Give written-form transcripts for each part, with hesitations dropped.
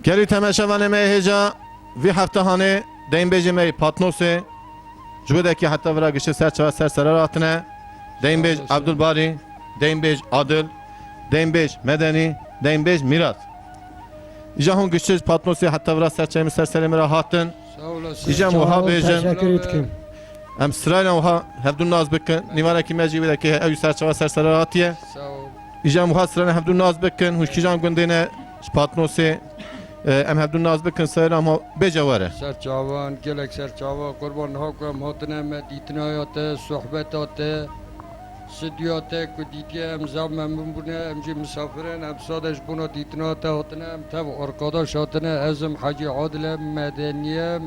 گری تماشاوانه می هجا وی هفته هانه دیم بیجی می پاتنوسه جوده که حتی ورا گشت سر چوا سر سراراتنه دیم بیج عبدالباری دیم بیج عادل دیم بیج مدنی دیم بیج میرات ایجا هون گشت پاتنوسه حتی ورا سر چوا سر سرمی را هاتن ایجا موها بیجن ام سراینا وها هفدون ناز بکن نیوارا کی مجی بده که اوی سر چوا سر سراراتیه ایجا موها سراینا هفدون ناز بکن هوش کیجان گندینه پاتنوسه ام هفدون ناز بکن سر اما بجواره سرچاوان گلک سرچاوا قربان ها کم هاتنه مدیتنایات صحبتات سدیات کدیتی امزام من بونه امجی مسافرن ام سادش بونا دیتنات هاتنه ام تب ارکاداش هاتنه ازم حاجی عادل مدنیه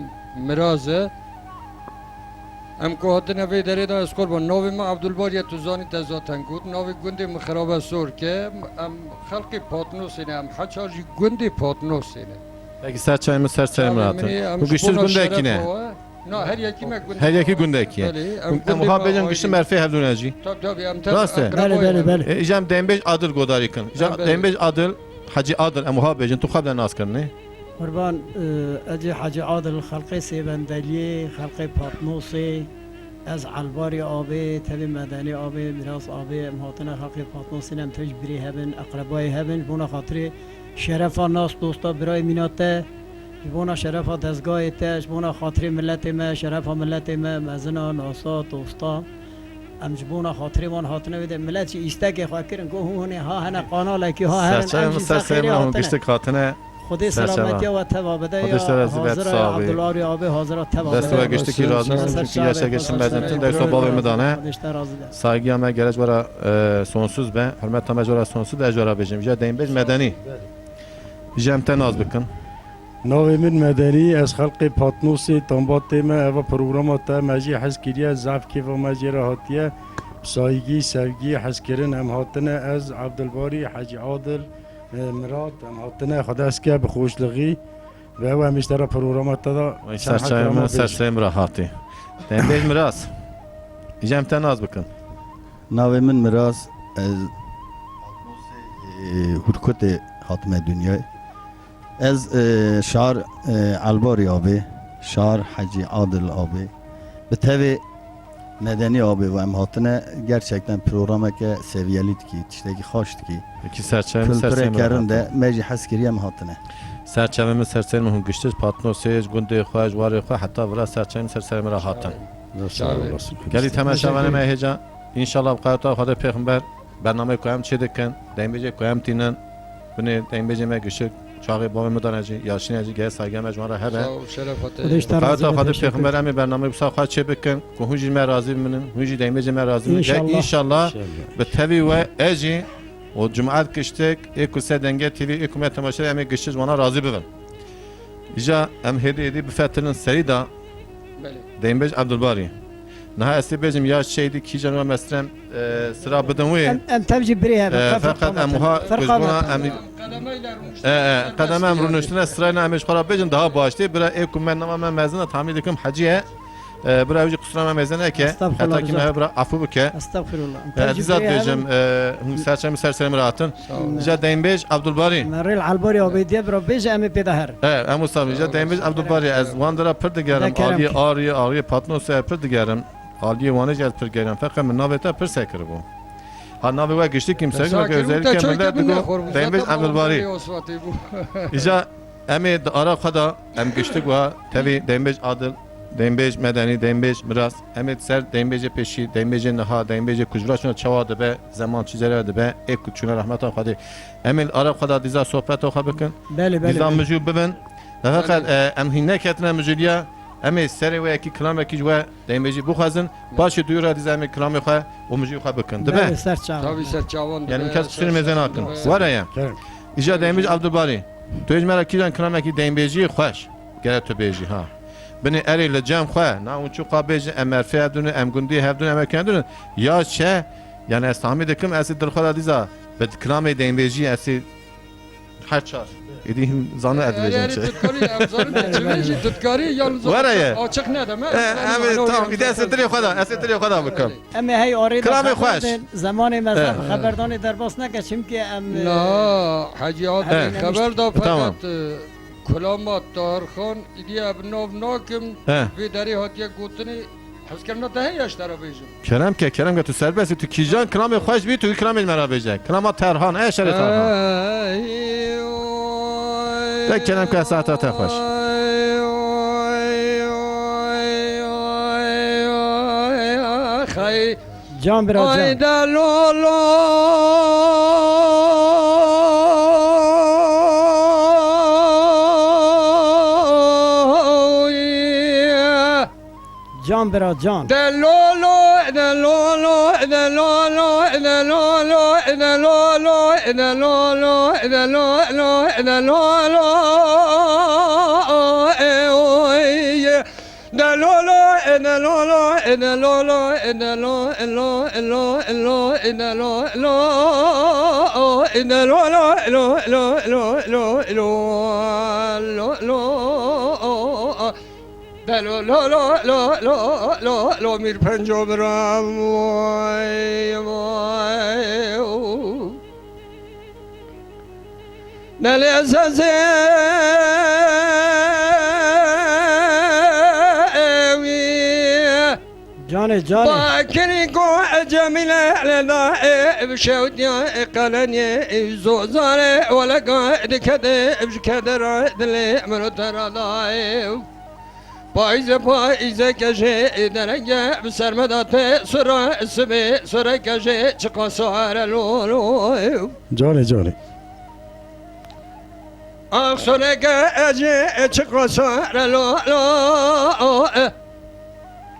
مرازه ام که هاتنه وی داره دا از قربان ناوی ما عبدالباری توزانی تزاتن گود ناوی گنده مخراب سور که ام خلقی پاتنوسینه ام حچاجی گنده پاتنوسینه Peki ser çayımı ser çayımı atın. Bu güçlü günde ne? نه هر یکی ما گنده Her yaki günde ki. Muhabbetin güçlü merfe her döneci. tabii am Raste. بله İcam dembej adıl godarikin. İcam dembej adıl Hacı adıl muhabbetin tu kabla nas karni. قربان اجي حاجي عادل الخلقي سيبندلي خلقي باتنوسي از علباري آبي تبي مدني آبي ميراث آبي مهاتنا خلقي باتنوسي نم تجبري هبن اقربائي هبن بونا خاطري شرفا ناس دوستا برای میناته بونا شرفا دزگاه تش بونا خاطري ملت ما شرفا ملت ما مزنا ناسا دوستا امجبونا خاطري من هاتنا بده ملت ایستگی خاکرن گو هونه ها هنا قاناله کی ها Ser هرن çayımı ser çayımı ama güçlü katına. خودی سلامتی و تبا بده خودش در از بیت حاضر صحابی. عبدالاری آبی حاضر تبا دست و گشتی کی razı mısın ki yaşa geçin bezentun der so babamı dane. Saygı ama gerek vara sonsuz be. Hürmet tamaj vara sonsuz da jara bejim. Ja deyin bej medeni. Jemten az bıkın. ناوی من مدنی از خلق پاتنوسی تنباتی ما او پروگرامات مجی حس کریه زعف کیف و مجی را هاتیه سایگی سوگی حس کرن هم هاتنه از عبدالباری حج عادل مراد هم هاتنه خدا است که بخوشلغی و او همیشتر پروگرامات دا Ser çayımı ser çayımı rahati. Deyin bej miras. Jemten az bıkın. ناوی من مراز از هرکت حاتم دنیا از شعر الباری آبی شعر حجی عادل آبی به tabi medeni abi ve emhatine gerçekten programa ki seviyeliydi ki tişteki hoştu ki Peki ser çayımı ser kültüre çayımı karın rahati. da meci haskiri emhatine Ser çayımı ser çayımı hun güçlü patnosej günde xwaj var xwa hatta vara ser çayımı ser çayımı rahatan. Geli temaşavanı me heca inşallah qayta xada peygamber برنامه کوام چه دکن دیم بچه کوام تینن بنی دیم بچه ما گشت چاقی با من دانه جی یاشین از جه سایه مجموعه هره قایتا خاطر پیغمبر همی برنامه بسا خواهد چه بکن که هنجی ما راضی منن هنجی دیم بچه ما راضی منن انشالله به تبی و اجی و جمعات کشتک یک کسی دنگه تیوی یک کمیت تماشای همی گشت وانا راضی بگن ایجا ام هدی بفترن سری دا دیم بچه عبدالباری نه استی بجم یا شیدی کی جنوا مثلا sıra بدنوی ام تبجي بريها فقط امها بزبونا ام قدم امرو نشتن سراینا امش خراب بجن daha baştı bira ekum ben nama mezuna tahmin ediyorum hacıya bira ucu kusura mezuna ki hatta ki me bira afu bu ki استغفر الله dizat bejim hun serçem serserim rahatın ja dembej Abdulbari مريل علباري وبيدي برو بيج ام بدهر ام Mustafa ja dembej Abdulbari az wandara perdigerim ali patnos perdigerim Ali vanaj az perdigerim fakat men naveta persekir bu ha navi ve geçti kimse yok özellikle millet diyor dembej Abdulbari İca emi ara kada em geçtik ve tabi dembej adil dembej medeni dembej miras emet ser dembece peşi dembece naha dembece kujra şuna çavadı be zaman çizerdi be ek kuçuna rahmet hadi emel ara kada diza sohbet okabıkın بله diza بله müjü bibin fakat em hinne ketine müjüliya emi seri ve ki klame ki ve dembeci bu hazın başı duyura diza emi klame kha o müjü khabıkın değil mi بله سرچاو tabii serçavan yani imkaz kusur mezen akın var ya İca dembeci Abdülbari tu ecmara kiran klame ki dembeci xoş gele tübeci ha beni eriyle cem khoa na unçu qabej emer fedunu em gundi hevdun emer kendun ya çe yani estami dekim esi dilxala diza bet klame dembeci esi haçar edihim zanı edileceğim şey tutkari yalnız Var ya. açık ne demek evet tamam bir de esetri khada bakım اما هي اوريد كلامي خوش. زمان مثلا خبرداني درباس نکه چیم که ام لا حاجی عادل خبر دا tamam. fakat کلامات طاهرخان ایدی ابناف ناکم اه. وی داری هاتیه گوتنی حس کرنا ده یاش دارا بیجم کرم که تو سربستی تو کیجان کلام خوش بی تو کلام مرا بیجه کلام ترهان ای شری ترهان ده کرم که ساعتات خوش خی جان برا آی جان دلولو جان برا جان دلولو دلولو دلولو دلولو دلولو دلولو دلولو دلولو دلولو دلولو دلولو دلولو میر پنجو برام وای وای نلی ازازه جان جان باكري قو جميل لنا بشودي قلني زوزاري ولا قاعد كذا بشكدر دلي من ترى ضايف بايزه كجي درجة بسرمدات سرا سبي سرا كجي چقصار لولو جاني سرا كجي چقصار لولو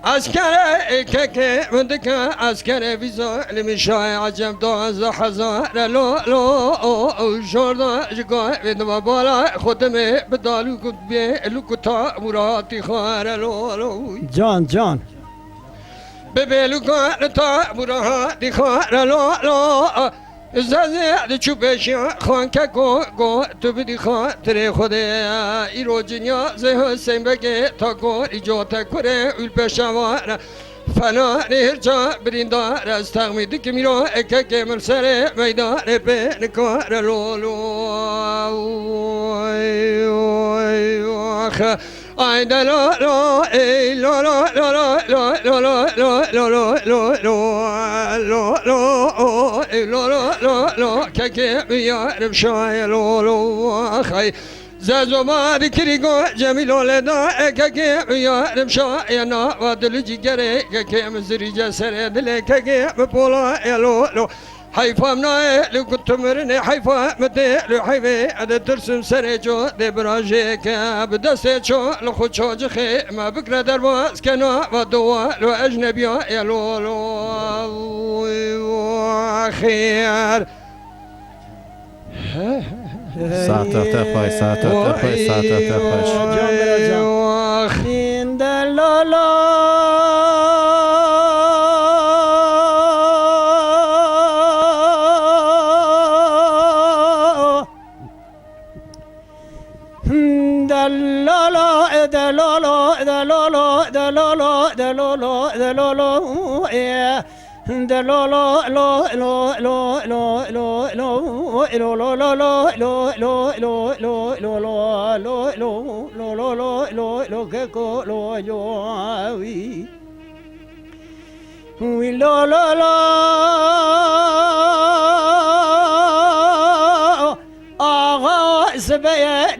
عسكر كك مدك عسكر فيزا لمشاي عجب دوز حزار لو شوردا جقا بدما بالا خدمه بدالو كتبي لكتا مراتي خار لو جان ببلو كتا مراتي خار لو زازه چوبش خان که گو تو بدی خاطر خود ایرو جنیا زه حسین بگه تا گو ایجاد کره اول پشوار فنا نهرجا بریندار از تقمید که میرو که مرسر میدان به نکار لولو آخ ay da lo lo ey lo lo lo lo lo lo lo lo lo lo lo lo lo ey lo lo lo lo keke yarım şay lo lo khay زازو ما ذكريقو جميل ولدا ككي yarım şay na vadlı cigere keke mzri jasere dile keke pola lo lo حيفامنا لكتمرني حيفا مدي لحيفي أدا ترسم سريجو دي براجيك بدسي شو لخو جخي ما بكرة درباس كنا ودوا لو أجنبيا يا لولو خير ساعتات خوش ساعتات خوش جان برا جان این دلالا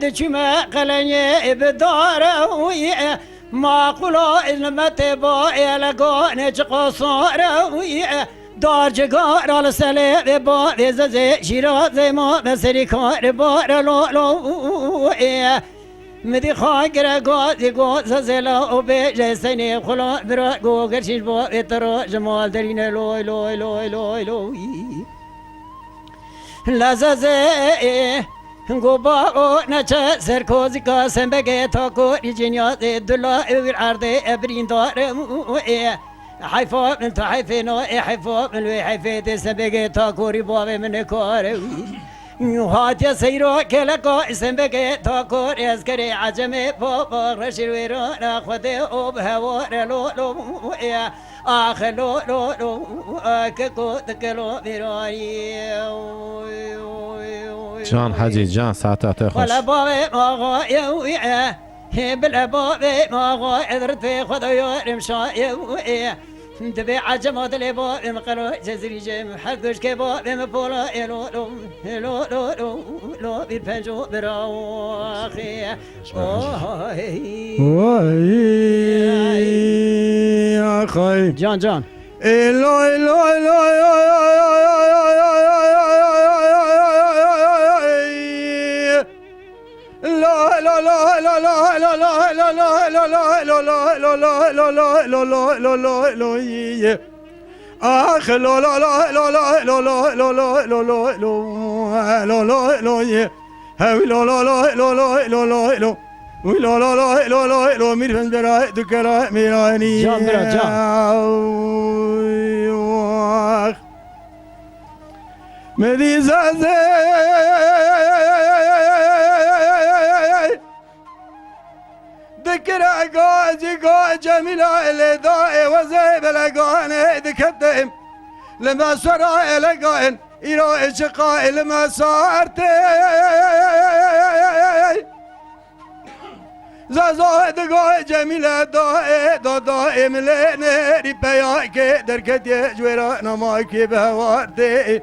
چما قلني بداره ويا ما قلوا المتبا يلقون قصاره ويا دار جگار على سلام با زي شيرات ما بسري كار بار لو مدي خاطر قاد زلا وبجسني خلا برا قرشش با ترى جمال درين لو لازازه گوبا او نچه سرکوزی کا سنبگه تا کو ریجنیات دلا اویر عرضه ابرین دارم حیفا من تا حیفه نو حیفا من وی حیفه ده سنبگه تا کوری باوه من کاره هاتي سيرو كلكو اسم بك تاكور يذكري عجمي بابا رشي ويرون اخوتي وبهوار لو لو يا اخ لو لو لو ككو تكلو بيراني جان حاجی جان ساعتات خوش ولا بابي ما يا بلا بابي ما قدرت خذ يوم شاي دبي عجمات اللي بابي مقلو جزري جيم حقش كبابي مبولا لو لو لو لو لو لو بالبنجو براخي يا أخي جان جان إلو إلو إلو لا لا لا لا لا لا لا لا لا لا لا لا لا لا لا لا لا لا لا آخ لا لا لا لا لا لا لا لا لا لا لا لا لا لا هاوي لا لا لا لا لا لا لا لا ولا لا لا لا لا لا مير فن برا دكرا ميراني جان برا جان مدي زازي ذكرى قاجي جميلة اللي ضاي وزي بلقاني ذكتهم لما سرى لقائن إيرو إشقاء لما صارتي زازو دقاء جميلة ضاي ضاي مليني ريباياكي دركتي جويرا نماكي بهواردي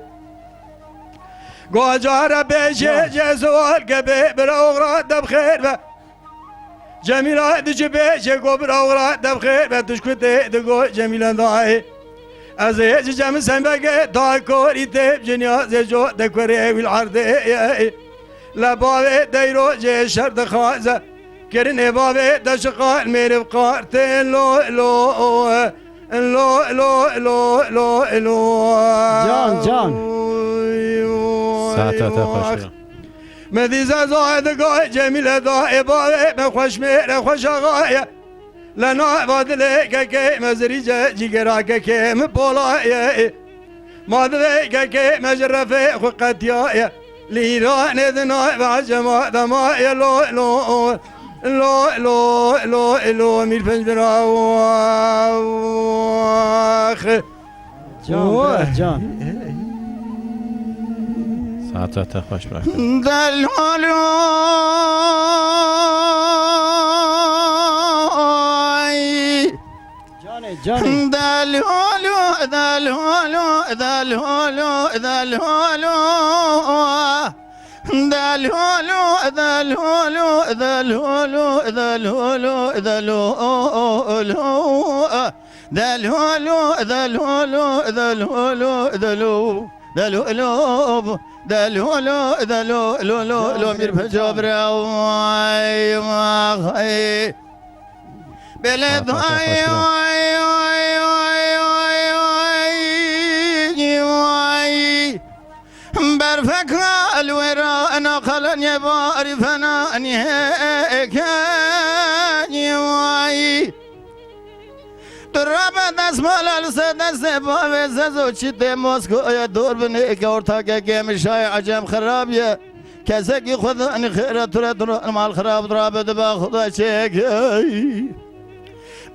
قاجارة بيشي جزوال قبي براغرات بخير به جميلة دجبي شكو براغرات بخير به تشكوتي دقو جميلة ضاي ازيج جم سنبقى داكوري تيب جنيا زيجو دكوري والعرضي لبابي دايرو جي شرد خازة كرني بابي دشقاء المير بقارتين لو لو لو لو لو لو لو جان ساعتات خوش مذي زازو دقاء جميلة ضاي بابي مخوش مير خوش غاية لنا بدلك كي مزريجة جيراك كي مبولا ما ذيك كي مجرفي خقتيا ليران ذنا بعجما دما لو لو لو لو لو لو مير فنجرا واخ جان ساعتات خوش برای جاني دالهولو دالهولو دالهولو دالهولو دالهولو دالهولو دالهولو دالهولو دالهولو دالهولو دالهولو دالهولو دالهولو دالهولو دالهولو مير بجبر واي واي بلد برفك الورا انا خلني بعرفنا اني هيك واي درب دست مال دست باب زو چیت مسکو یا دور بنه که ارتاق گیم شای عجم خرابیه کسی که خود ان خیرت تر مال خراب دراب دبا خدا چک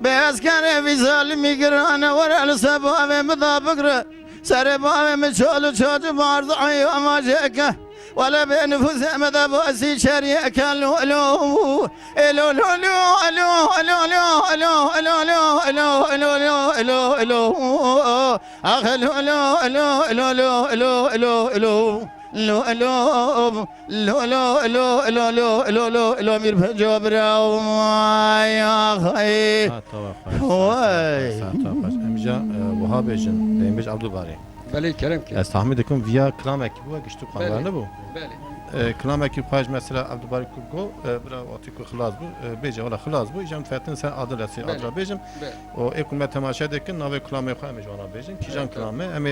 بیاس کنه ویزال میگرانه ور السباب مدابقره سر باب مچالو چاج بارد عی اماجک ولا بنفوس مدى باسي شريك الو الو الو الو الو الو الو الو الو الو الو الو اخ الو الو الو الو الو الو الو لو لو لو لو لو لو لو لو لو لو مير بجبر يا خي وای امجا وهاب جن دیمج عبدالباری بله کرم که از تحمید کن ویا کلام کی بو گشتو قانون بو بله کلام کی خواج مثلا عبدالباری کو برا واتی کو خلاص بو بیجا ولا خلاص بو جام فاتن سن عادل اسی عادل بیجم و اكو تماشا دکن نو کلام خو ام جوانا بیجم کی جان کلام ام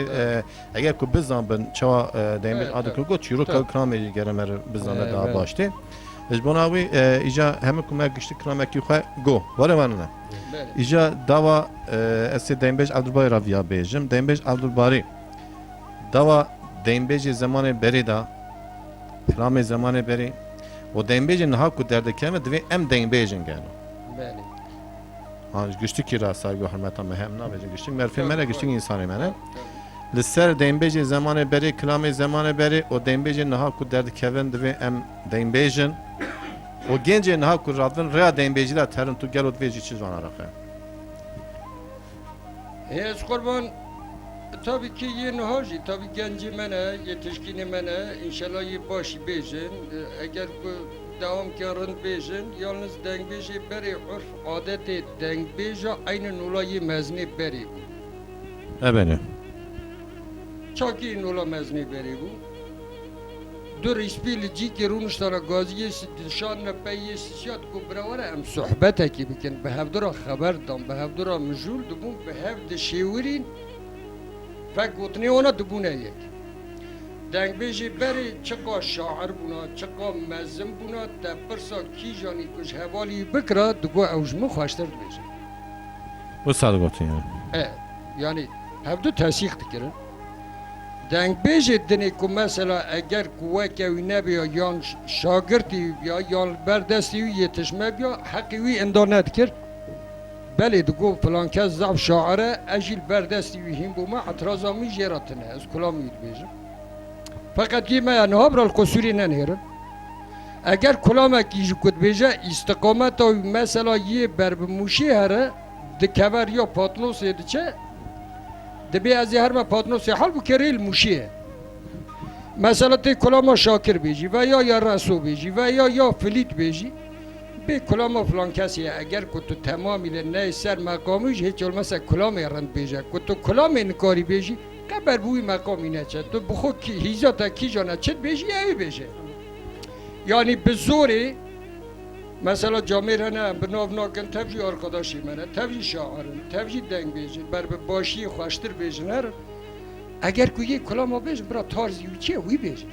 اگر کو بزن بن چوا دیمج عادل کو چیرو کلام گرمر بزن دا باشته از بناوی ایجا همه کومه گشت کلام کی خو گو وره منه ایجا داوا اس دیمج عبدالباری را ویا بیجم دیمج عبدالباری دوا دیمبیج زمان بریدا کلام زمان بری و دین بیجن نها کو درد کلمه دوی ام دین بیجن گلو بله آنج گشتی کی را سایگو حرمتا مهم نبیجن گشتی مرفی منه گشتی انسانی منه لسر دین بیجن زمان بری کلام زمان بری و دین بیجن نها کو درد کلمه دوی ام دین بیجن و گنج نها کو رادن ریا دین بیجی دا ترن تو گلو دویجی چیز وانا رخه هیچ قربان tabii ki yeni hacı, tabii genci mene, yetişkini mene, inşallah iyi başı bejin, eğer bu devam karın bejin, yalnız denk beji beri urf adeti denk beja aynı nulayı mezni beri bu. ebeni Çok iyi nula mezni beri bu. Dur ispili ciki runuştara gaziye dişanla peyye siyat ku bravara em sohbete ki bikin, behevdura haberdan, behevdura mjul dubun, behevde şevirin, فکوتنی اونا دبونه یک دنگ بیجی بری چقا شاعر بونا چقا مزم بونا تا پرسا کی جانی کش حوالی بکرا دگو اوجمه خواشتر بیجی bu sadı gotun yani yani hevdu tesih dikirin دنگ بیجی دنی که مثلا اگر قوه کوی نبیا یا شاگردی بیا یا بردستی یتشمه بیا حقی وی اندانه دکر بله دگو فلان کس ضعف شاعره اجیل بردستی ویهیم بوما اعتراضامی جیراتنه از کلامی بیجم فقط گیمه یا نهابر القصوری ننهرن اگر کلامه کیجی کد بیجه استقامت او مثلا یه بربموشی هره دکور یا پاتنوس یده چه دبی از هر ما پاتنوس حال بو کریل موشیه مثلا تی کلامه شاکر بیجی و یا رسو بیجی و یا فلیت بیجی به کلام فلان کسی اگر که تو تمامی نه سر مقامش هیچ olmazsa کلام رند بیجه که تو کلام انکاری بیجی قبر بوی مقامی نچه تو بخو کی هیزاتا کی جانه چت بیجی اوی بیجه یعنی به زوری مثلا جامعه نه به ناو ناکن تفجی arkadaşی منه تفجی شاعرن تفجی دنگ بیجی بر به باشی خوشتر بیجنر اگر که یک کلام بیجه برا تارزی و چیه وی بیجه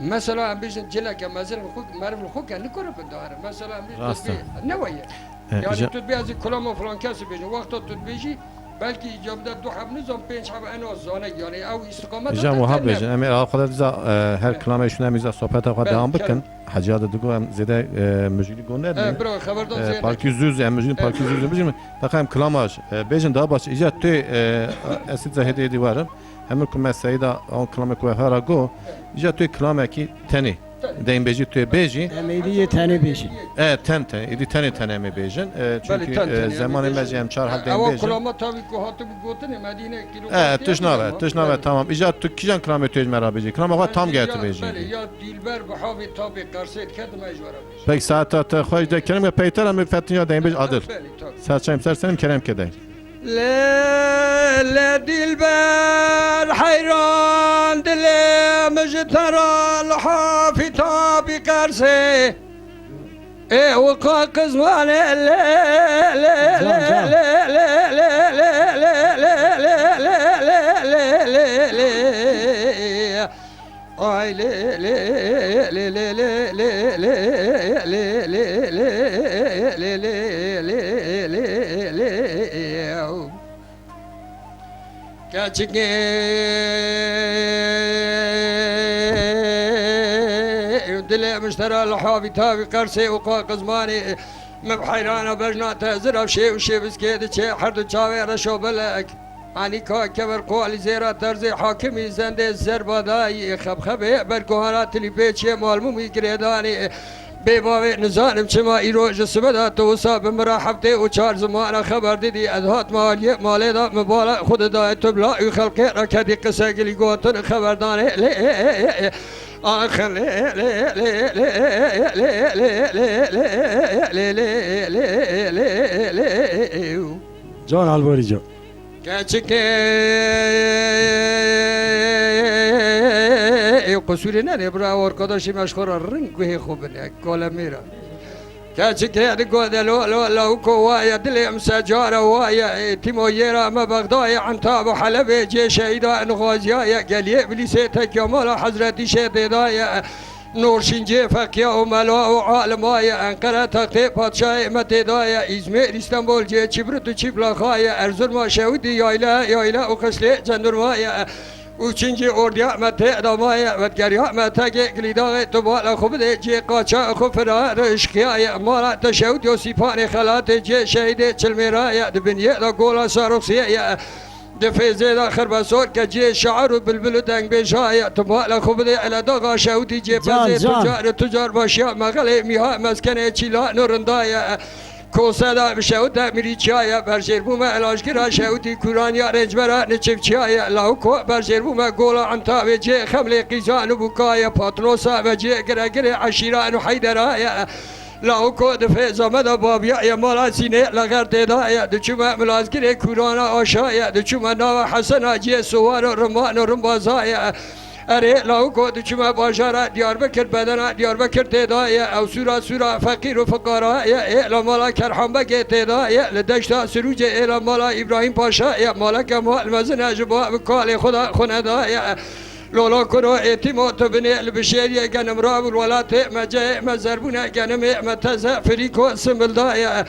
مثلا هم بیشتر جلو که مثلا خود مرد خود کنی کار بداره مثلا هم بیشتر نوایه یعنی تو بیازی کلام و فلان کسی بیشی وقتا تو بیشی بلکه ایجاب در دو حب نظام پنج حب انا زانه یعنی او استقامت جا محب بیجن امیر آقا خدا دیزا هر کلامشون همیزا صحبت آقا دوام بکن حجیات دگو هم زیده مجیلی گونه دیم برای خبردار زیده پارکی زوز هم مجیلی پارکی زوز بیجن بخوایم کلامش بیجن دا باش ایجاد توی اسید زهده دیوارم همون که مسیدا آن کلام که هر گو ایجاد توی کلامه کی تنی دیم بیجی توی بیجی امیدی تنه بیشی تن ایدی تنی می بیجن چونکه زمان مجی هم چهار هفته اما بیجن کلام تاوی که هاتو بگوتنه مدینه کیلو تشناوه تمام ایجاد تو کیجان کلام توی مرا بیجی کلام آقا تام گرت بیجی یا دیلبر به حاوی تابی قرصید کدم اجوارا بیجی پک ساعت خواهش ده کریم پیتر هم فتنیا دیم بیج عادل سرچایم سرسنم کریم کده لا دلبر حيران دلي مجترى الحافي طابي قرسي ايه وقاق زمان لا لا لا لا لا لا لا لا اي لا لا لا لا لا لا Kaçıge dile müşteri الحافي تابي قرسي وقا قزماني مبحيرانا بجنا تهزر وشي وشي بسكيد شي حرد تشاوي رشو بلك عني كبر قوالي زيرا ترزي حاكمي زند الزرباداي خبخبي بركوهانات اللي بيتشي مالمومي قريداني بيباوي نزانم چما ایرو جسمه تو صاحب مرحبته و چهار زمان خبر دیدی ادهات مالی دا مبالا خود دا تبلا خلقی را کدی قصه گلی گوتن خبردانه آخر جان الواری جان قصوری نه برای arkadaşım مشهور رنگ خوب نه کلمیرا کاچی که دگو دلو لو کوایا دلی مسجارا وایا تیمویرا ما بغدای عنتاب و حلب جيش ایدا نغازیا گلیه بلیسه تکامل حضرتی شهدایا نورشینجی فقیا و ملا و عالمای انقره تقی پادشاه متدایا ازمیر استانبول جه چبرت و چبلاخای ارزرما شهودی یایلا و قسلی جندرمای و چنجی اردیا مته دامای ودگریا مته که گلیداغ تبال خوب ده جی قاچا خوب فرار اشکیای مالا تشود یا سیپان خلات جی شهید چلمیرای دبنیه دا گولا ساروسیه دفیزه دا خربسور که جی شعر و بلبل دنگ بیشای تبال خوب ده الا دا شهودی جی پزه تجار باشیا مغل میها مسکن چیلا نورندای کوسادا بشود میری چای برشیر بوم علاجگیرا شودی کورانیا رجبرا نچف چای لاوکو برشیر بوم گولا انتا و جه خمل قیزان بوکای پاتروسا و جه گرگر عشیران و حیدرای لاوکو دفع زمد بابیا یا مالا سینه لغر تدای دچوم ملازگیر کورانا آشای دچوم ناو حسن جه سوار و رمان و رمبازای اره لاوکو دچوم باشارا دیاربکر بدنا دیاربکر تدای او سورا فقیر و فقراء اعلا مالا کرحنبه تدای لدشتا سروج اعلا مالا ابراهیم پاشا مالا کمال مزن اجبا بکال خدا خندای لولا کنو اعتماد تبني البشرية جنم راب الولات مجا مزربونا جنم متزا فريكو سملدايا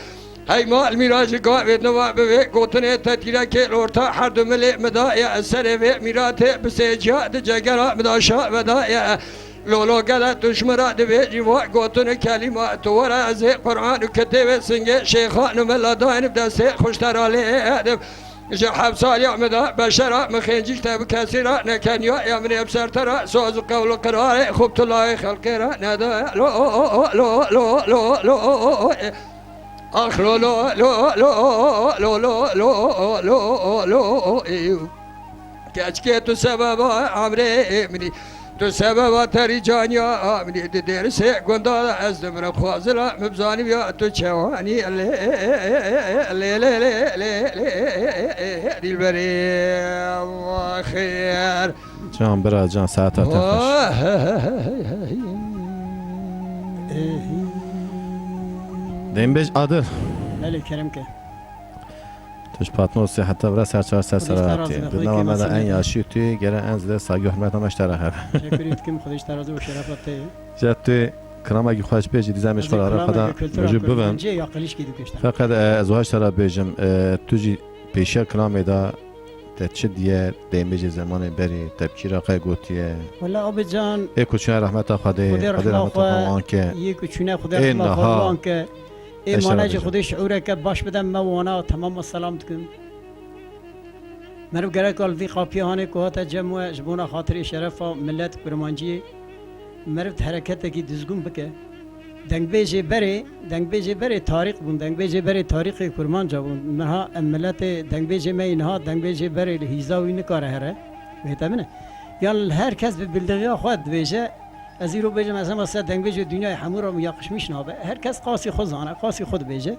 هاي ما الميراج قاعد نوا بوي قوتنه تتيرا كي لورتا حرد مل مدايا سري ميرات بسجا دجاغرا مداشا مدايا لولا قال تشمرا دبي جوا قوتنه كلمه تورا از قران كتب سنگ شيخان ملادين بدس خوشتر عليه جحب سال يعمد بشرا مخنجيش تاب كثيرا نكنيا يا من ابصر ترى سوز قول قرار خبت الله خلقرا ندا لو لو لو لو لو اخ لو لو لو لو لو لو لو لو كاچكي تو سبب عمري مني تو سبب تري جانيا مني درس گندا از دمر خوازلا مبزاني بيا تو چواني دلبري خير جان برا جان ساعت خوش دیم بیش عادل بله کرم که توش پاتنوسی حتی برا سرچار سرسراتی بدنام مدى ان یاشی توی گره انزده ساگی حرمت همش تره شکریت کم خودش ترازو و شرفت جد توی کرام اگه خواهش بیجی دیزمش خود آره خدا موجود ببن فقط از وهاش ترا بیجم توجی پیشه کرام دا تچه دیه دیم بیجی زمان بری تبکی را قای گوتیه والا آب جان ای کچونه رحمت خدا خدا رحمت خدا که ای کچونه خدا رحمت خدا که ای مانج خودش شعوره که باش بدم موانا تمام سلام تکم مرو گره کال وی قاپیانه که هات جمع جبونا خاطر شرف ملت کرمانجی مرو حرکت کی دزگون بکه دنگ بیجی بره تاریخ بون دنگ بیجی بره تاریخ کرمانجا بون منها ملت دنگ بیجی می اینها دنگ بیجی بره هیزاوی نکاره هره بهتره یال هر کس به بلدغیا خود بیجه از این رو بیجم مثلا دنگ بیجی دنیای همون رو میاقش میشنابه هر کس قاسی خود زانه قاسی خود بیجه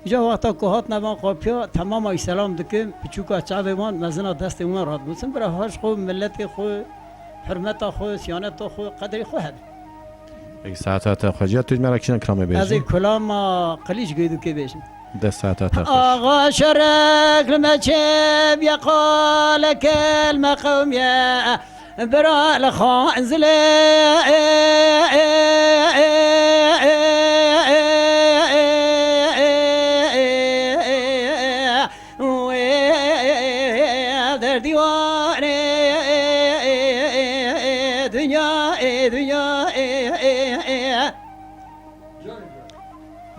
اینجا وقتا که هات نبان قاپیا تمام ای سلام دکم پچوکا چاویمان مزنا دست اون راد بودن برای هاش خو ملت خو حرمت خو سیانت خو قدر خو هد ای ساعت خواجی توی مرکشن کرامه بیجی از این کلام قلیش گیدو که بیجم ده ساعت خوش آقا شرک لمچه بیقال کلمه قومیه برا لخان زله در دیوانه دنیا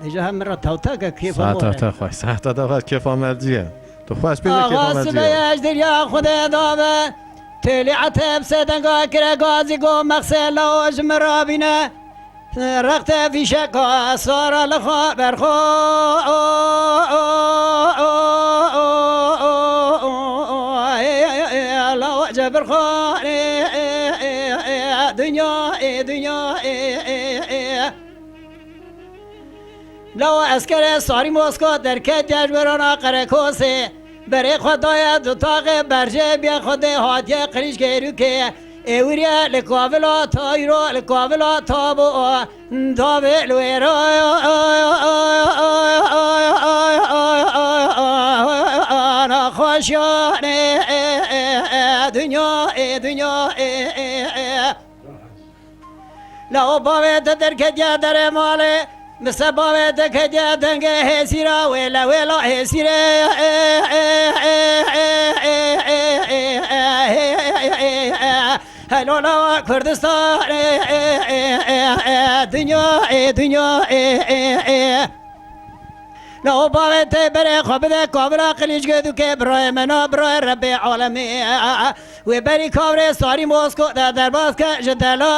دیجا هم را توتا که کیف ساعت خوش ساعت خوش کیف آمدیه تو خوش بیده کیف آقا سبیش دریا خود دابه تلی عتب سدنگا کرا گازی گو مقصد لوج مرابینه رقت فی شکا سارا لخوا برخو لوج برخو دنیا لو اسکر ساری موسکو در کت جبرانا قرکوسه برای خدای دو تاق برجه بیا خود هاتیه قریش گیرو که ایوریا لکاولا تایرو لکاولا تابو تابه لویرو آنا خوشیانه دنیا لو باوید در کدیا در ماله مثل باوید کدیا دنگ هسیرا ویلا هسیره هلولا كردستان دنيا لو بابت بري خبده كابرا قليش قدو كي براي منا براي ربي عالمي وبري كابري ساري موسكو دا درباز كجدلا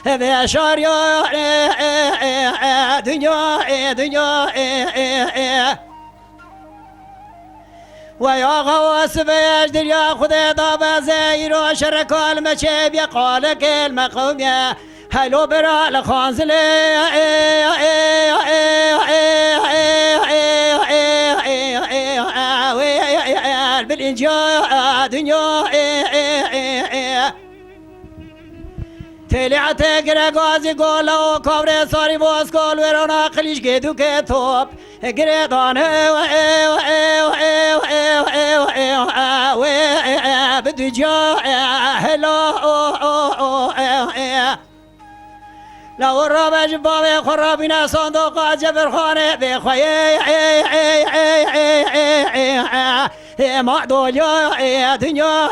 هذا شار يا دنيا ويا غواص بيش دريا خده دابا زيرو شرك المشيب يقال كلمة قومية هلو برا لخانزلي بالإنجاء دنيا تلعت غازي قولو كبر صاري بوس قول ورانا قليش قدو كتوب قريضان بدو جا هلو لو الرابع جبابي خرابينا صندوق جبر خانه بخوي معدول يا دنيا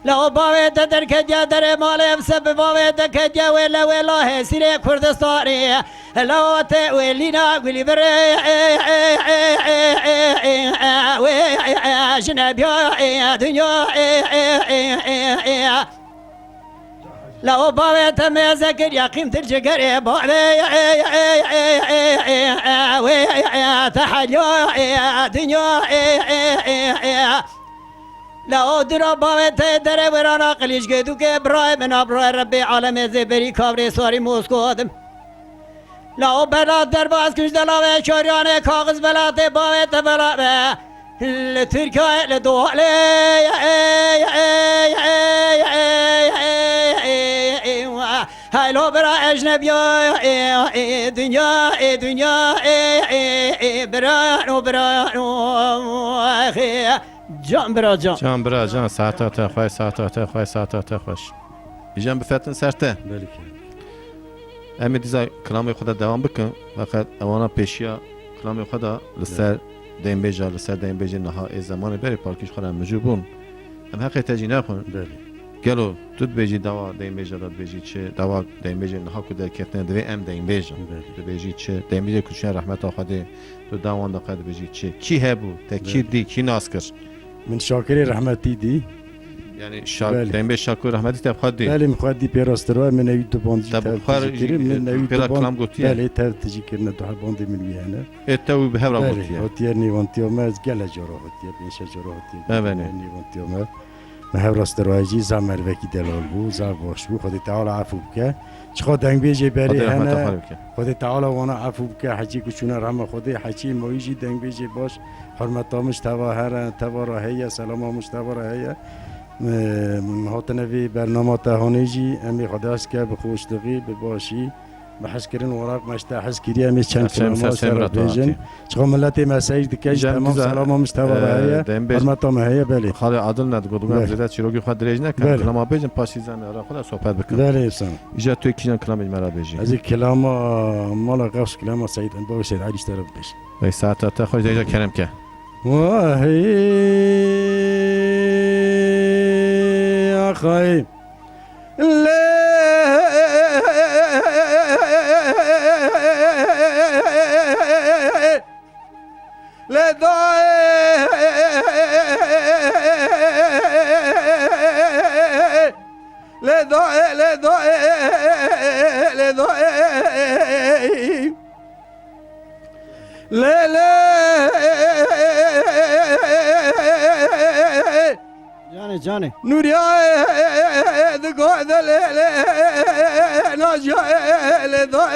لو باوید در کجا در مال سب باوید کجا ولا هسیره کردستانی لو تولينا قولي بري جنبي دنيا لو باوید مزکر یقین ترجگر باوی تحليا دنيا لو درا باوت در ورانا قلیش گدو که برای من برای ربی عالم زبری کابری سواری موسکودم لو بلا در باز کش دلاوه چوریان کاغذ بلات باوت بلا لترکای لدوالی هلو برا اجنبی دنیا برا جان برا جان ساعت خوش بیجان بفتن سرته بله امی دیزا کلام خدا دوام بکن فقط اوانا پیشیا کلام خدا لسر دیم بیجا نها ای زمان بری پارکیش خودم مجوبون هم حقی تجی نکن بله گلو تو بیجی دوا دیم بیجا داد بیجی چه دوا دیم بیجا نها کده کتنه دوی ام دیم بیجا تو بیجی چه دیم بیجا کشن رحمت آخده تو دوان دقیق بیجی چه کی هبو تا کی دی کی ناس کر من شاکر رحمتی دی یعنی بله. دیم بیجا شاکر رحمتی تب خود دی بله مخواد دی پیراستروا من نوید دو باندی تب بخار پیرا کلام گوتیه بله تر تجی کرنه دو باندی من ویانه اتو به هر بله گوتیه هاتیه نیوانتیو ما از گله جارا هاتیه بیشه جارا هاتیه بله. نیوانتیو ما ما هفراستروا جی زمر وکی دلال بو زار باش بو خودی تعالی عفو بکه چخوا دنگ بیجی بری خدا رحمت هنه آخر بکن خودی تعالی وانا عفو بکه حچی کچونه رحم خودی حچی مویجی دنگ بیجی باش حرمتامش توا هر توا راهیه سلامامش توا راهیه هاتنه وی برنامه تهانیجی امی خداست که بخوش دقی بباشی بحث کردن وراق مشتا حس کردی امی چند کلمه سر بیجن چخوا ملت مسیج دکش تمام سلامامش توا راهیه حرمتام هیه بله خاله عادل ند گفتم زیاد چیروگی خود درج نکن بله. کلام بیجن پاشی زن را خدا صحبت بکن بله افسانه ایجا توی کیان کلام مرا بیجی از این کلام مالا قفص کلام سعید با سعید علیش طرف بش ای ساعت تا خوش دیجا کرم که واهی آخای جاني نوريا دقوا ذلل ناجا لذا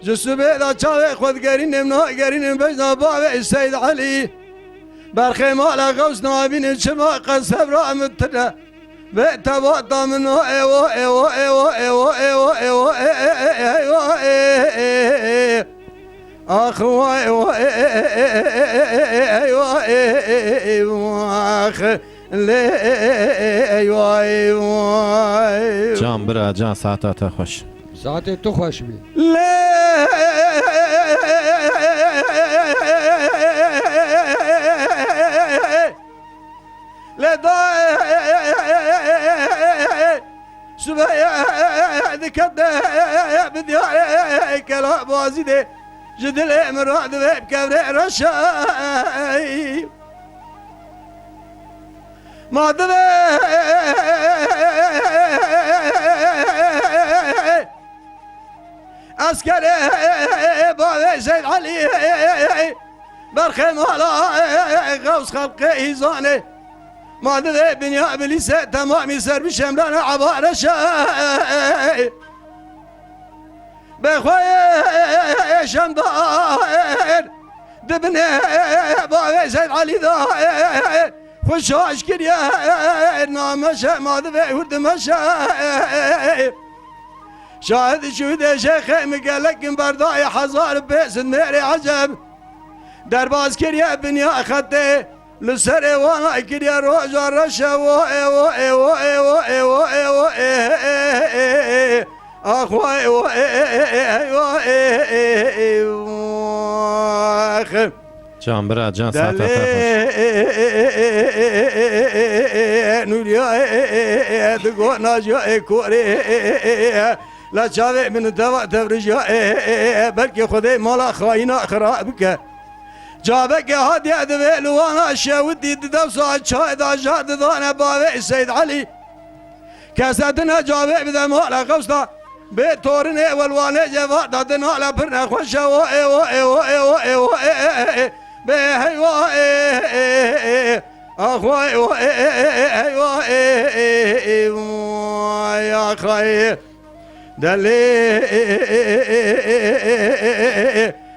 جسبه دا چاوه خود گرینم نا گرینم بجنا باوه السيد علي برخي مالا غوث نابين شما قصب را متنا بتباطا منه ايوه ايوه ايوه ايوه ايوه ايوه ايوه ايوه اخوة ايوه ايوه ايوه اخ ايوه ايوه جان برا جان ساعت تا خوش ساعت تو خوش بی لا سبحان ذكرت بديار كلا بازي دي جدل مراد بكبر رشاي ما دبي عسكري بابي سيد علي برخي مالا غوص خلقي زاني ما دبي بنيا بليسة تمامي سر بشمران عبارة شاي بخوي شمدار دبني بابي سيد علي داير خوشاش كريا نامشا ما دبي ورد مشا شاهد شهود شيخ مقالك برداي حزار بيس النيري عجب درباز كريا بنيا خطي لسري وانا كريا روجا رشا اخوي Can bira can saat خوش نوريا دقو ناجا كوري لا شافي من دوا تفرجا بلكي خذي مالا خاينا خرابك جابك هادي ادبي وانا شاودي ددوسا شاهد اجاد دانا بابي سيد علي كاساتنا جابي بدا مالا قوستا بتورني والواني جفا دادنا على برنا خوشا بهي اخوي يا خي دلي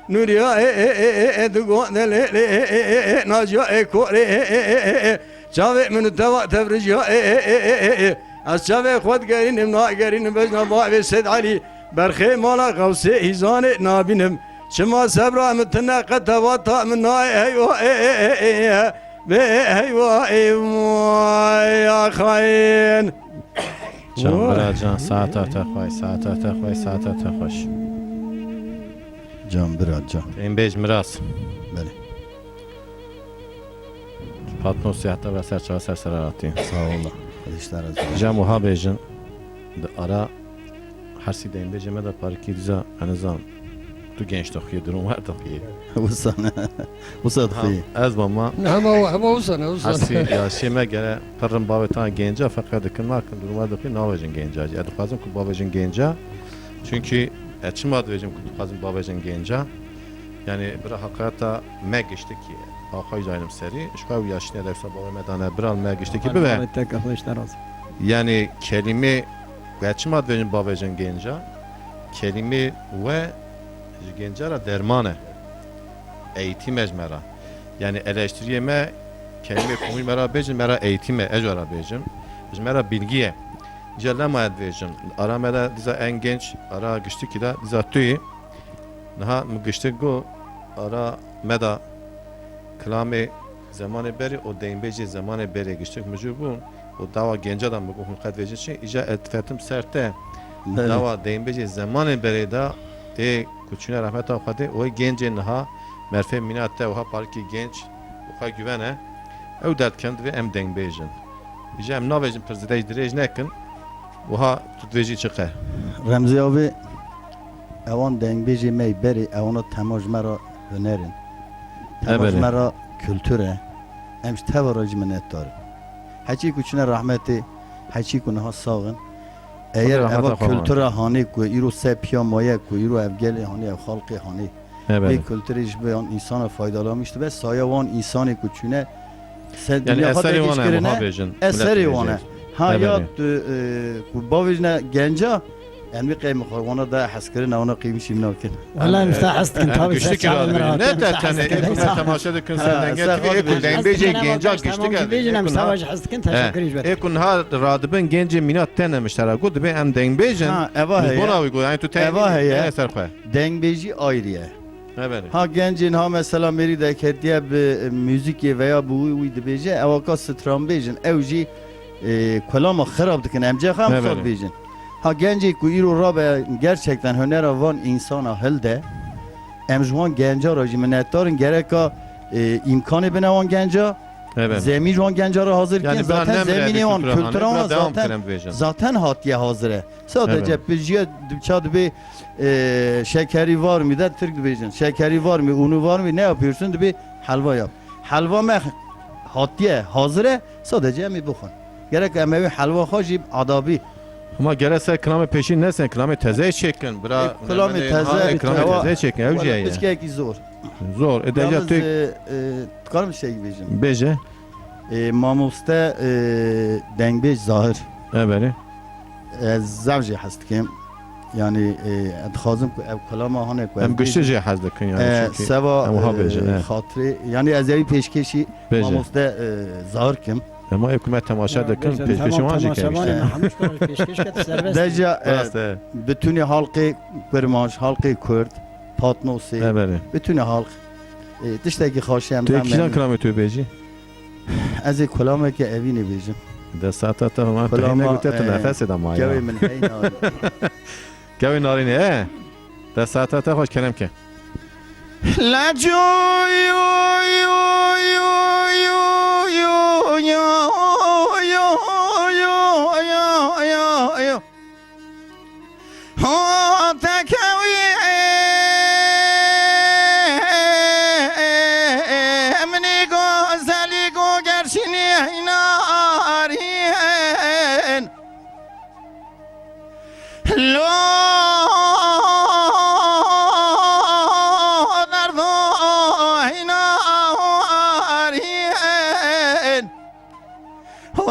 نوريا دقون دلي ناجا كوري شافي من الدواء تفرجا الشافي خود قرين منا قرين بجنا بابي سيد علي برخي مالا غوسي هيزاني نابينم شما سبرا متنا قد وطا من ايوا ايوا يا خاين Can bira can saat خوش saat خوش Can biraz can. این بیج میراث Beli. Patnos siyahta ve serçava serseraratin Sağ ol. Kardeşler azı. Cem oha bejin ara her sideyim bejime de parki diza anızam tu genç tokiye durum var tokiye Bu sana. Bu sadkı. az mama هما وصلنا her وصلنا ya şeme gele parın babetan genca fakat dikın markın durum var tokiye navajın genca ya dukazım ku babajın genca çünkü açım adı vecim ku dukazım babajın genca yani bir hakikata meg işte ki akay canım seri şkav yaşına derse baba medane biral meg işte ki be yani kelime geçim adı vecim babajın genca kelime ve gencara dermane eğitim ecmera yani eleştiriye me kelime konuyu mera bejim mera eğitime ecora bejim mera bilgiye cellema edvejim ara mera diza en genç ara güçlü ki da diza tüy naha mügüştü go ara meda klame zamanı beri o deynbeci zamanı beri güçlü mücubun o dava genç adam bu hukat vecin şey ija etfetim serte dava deynbeci zamanı beri da küçüğüne rahmet avkadı o gence naha merfe minatte oha parki genç oha güvene ev dertkend ve em deynbejin ija em navejin prezidej direj nekin oha tutveci çıkar Remzi abi evan dengbeci mey beri evana temajmera hünerin. Temajmera kültüre. Emş tevaracı minnettarım. Haçi küçüğüne rahmeti haçi kunaha sağın. Eğer eva kültüre hani ku iru sepya maya ku iru evgeli hani ev halkı hani bir kültürü işbe insana faydalamıştı ve sayavan insanı küçüğüne yani eseri vana muhabejin eseri vana hayat ku bavijne genca yani bir kıyım ona da haskırın ona kıymış imna kin. والله مستحست كنت هاوي güçlü ki radyo ne derken ekune temaşa dikün senden getir ekun denbece genca güçlü geldi ekun ha radibin gence minat tenemişler gud be em denbecen buna uygu yani tu Evaheye. eser koy Dengbeci ayrıya. evet Ha gencin ha mesela meri de kediye bir müzik veya bu uydu bece evaka strambejin evci kulama xarab dikin emce ham Evet. xarab bejin. Ha genci ku iro rabe gerçekten hünera van insana helde emjwan genca rajim nettarın gereka imkanı bine van genca Evet. Zemin جوان گنجار حاضر Yani کن bura zaten nemre zemini bir on kültür kültür hanı, on bura devam zaten kiren bejin. zaten hatiye hazıre. Sadece Evet. pijye çad bir şekeri var mı da Türk diyeceksin. Şekeri var mı, unu var mı ne yapıyorsun bir helva yap. Helva meh hatiye hazıre sadece mi bukun. Gerek emevi helva hacib adabi. Ama gerese kılame peşin nesen kılame teze çekin. Bura Kılame teze, kılame teva- teze çekin. Evciye ya. Piçke ki zor. Zor. Edecek Yalnız tük tıkarım şey diyeceğim. beje. Mamuste dengbej zahir. Evet. زوجي حستكم يعني اتخازم ev kalama hane ko Hem güçlü cihaz dikın yani çünkü. سوا hem oha bejin. خاطري يعني از evi peşkeşi Beje. mamuste zahir kim Ama hükümet temaşa dikın Tamam, peşin vancı temaşavan kemiş. Mahmut Kral peşkeş kat serbest. deja Rastı. bütün halkı Kurmanj halkı Kürt Patnosi Evet. bütün halk tişteki xoşem Türkiye'den kılame tüy beji. از کلامه که evini بیجم De saata ta ma Kulağıma, pehine gute tu nefes edam جوی ya. من هینا Gavi narini he. De saata ta hoş kerem ke. لا جو یو یو یو یو یو یو یو یو یو یو یو ها تکوی امنی گوزلی گو گرشنی هینارین لو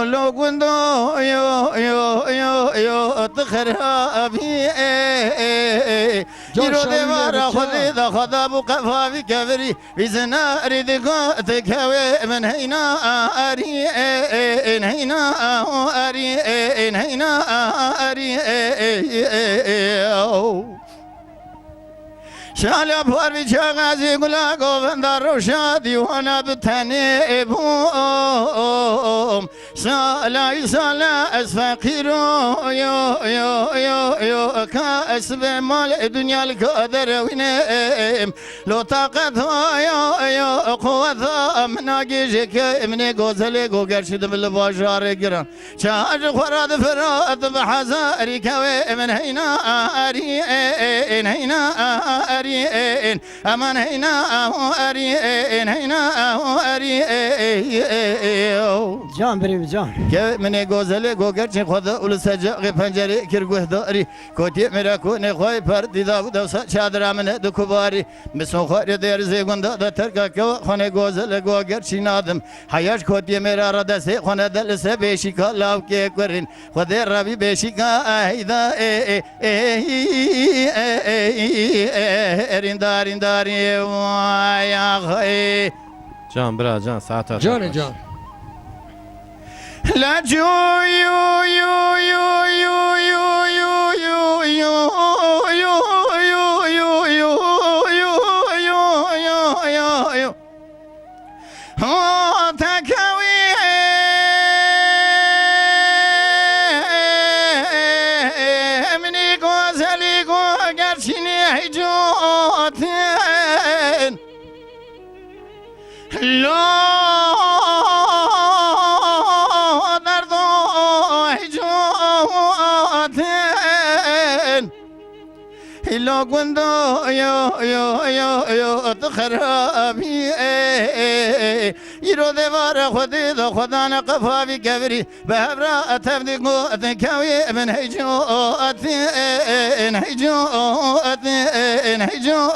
لو كنتو يو يو يو يو تخربي يرو دمارا خذي ذا خذا بقفا في كفري في زناري ذكو تكوي من هينا أري هينا أري هينا أري شالا بار بچاغازی گلا گووند روشادی وانا بتنی بوم سالا اس فقیر یو یو یو یو کاسب مال دنیا القدر وینم لو طاقت یو یو قوت من اگیجک من گوزل گو گرشد بل بازار گران چاج خوراد فراد بحزاری کوي من هینا اری هینا اری امان هینا اری هینا اری Can benim can. که من گوزل گوگر چه خدا اول سجاق پنجره کرگوه داری کوتی مرا کو نه خوای پر دیدا بود چادر من دکوباری مسون خوار در زگون دا ترکا که خانه گوزل گوگر چی نادم حیاش کوتی مرا را دست خانه دل سه بیشی کلاو که کرین خدا ربی بیشی کا ایدا ارین داری وای آخی Can bira can saata. Canı can. لا جو يو يو يو يو يو يو يو يو يو يو يو يو يو يو يو يو ها تكوي مني غزلي غرشني حجوتين لا لو كنتو يو يو يو يو تخربي يرو دبار خدي ذو خدانا قفا في كبري بهبرا تبدقو تكوي من هيجو هيجو هيجو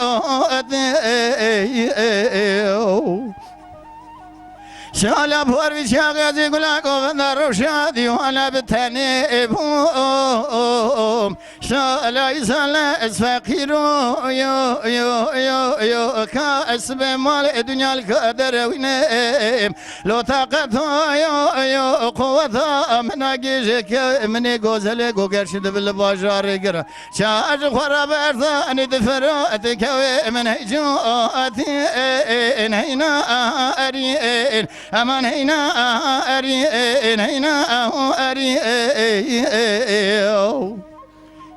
شالا بور بشاغازي قلا قوفن روشادي وانا بتاني بوم شالا يسالا اسفاقيرو يو يو يو يو كاسب مال الدنيا القدر وينام لو طاقت يو يو قوة من اجيجك من غزل غوغرشد بالباجار غرا شاج خراب ارزاني دفرات كوي من هيجواتي هينا اري امان هینا اری هینا اری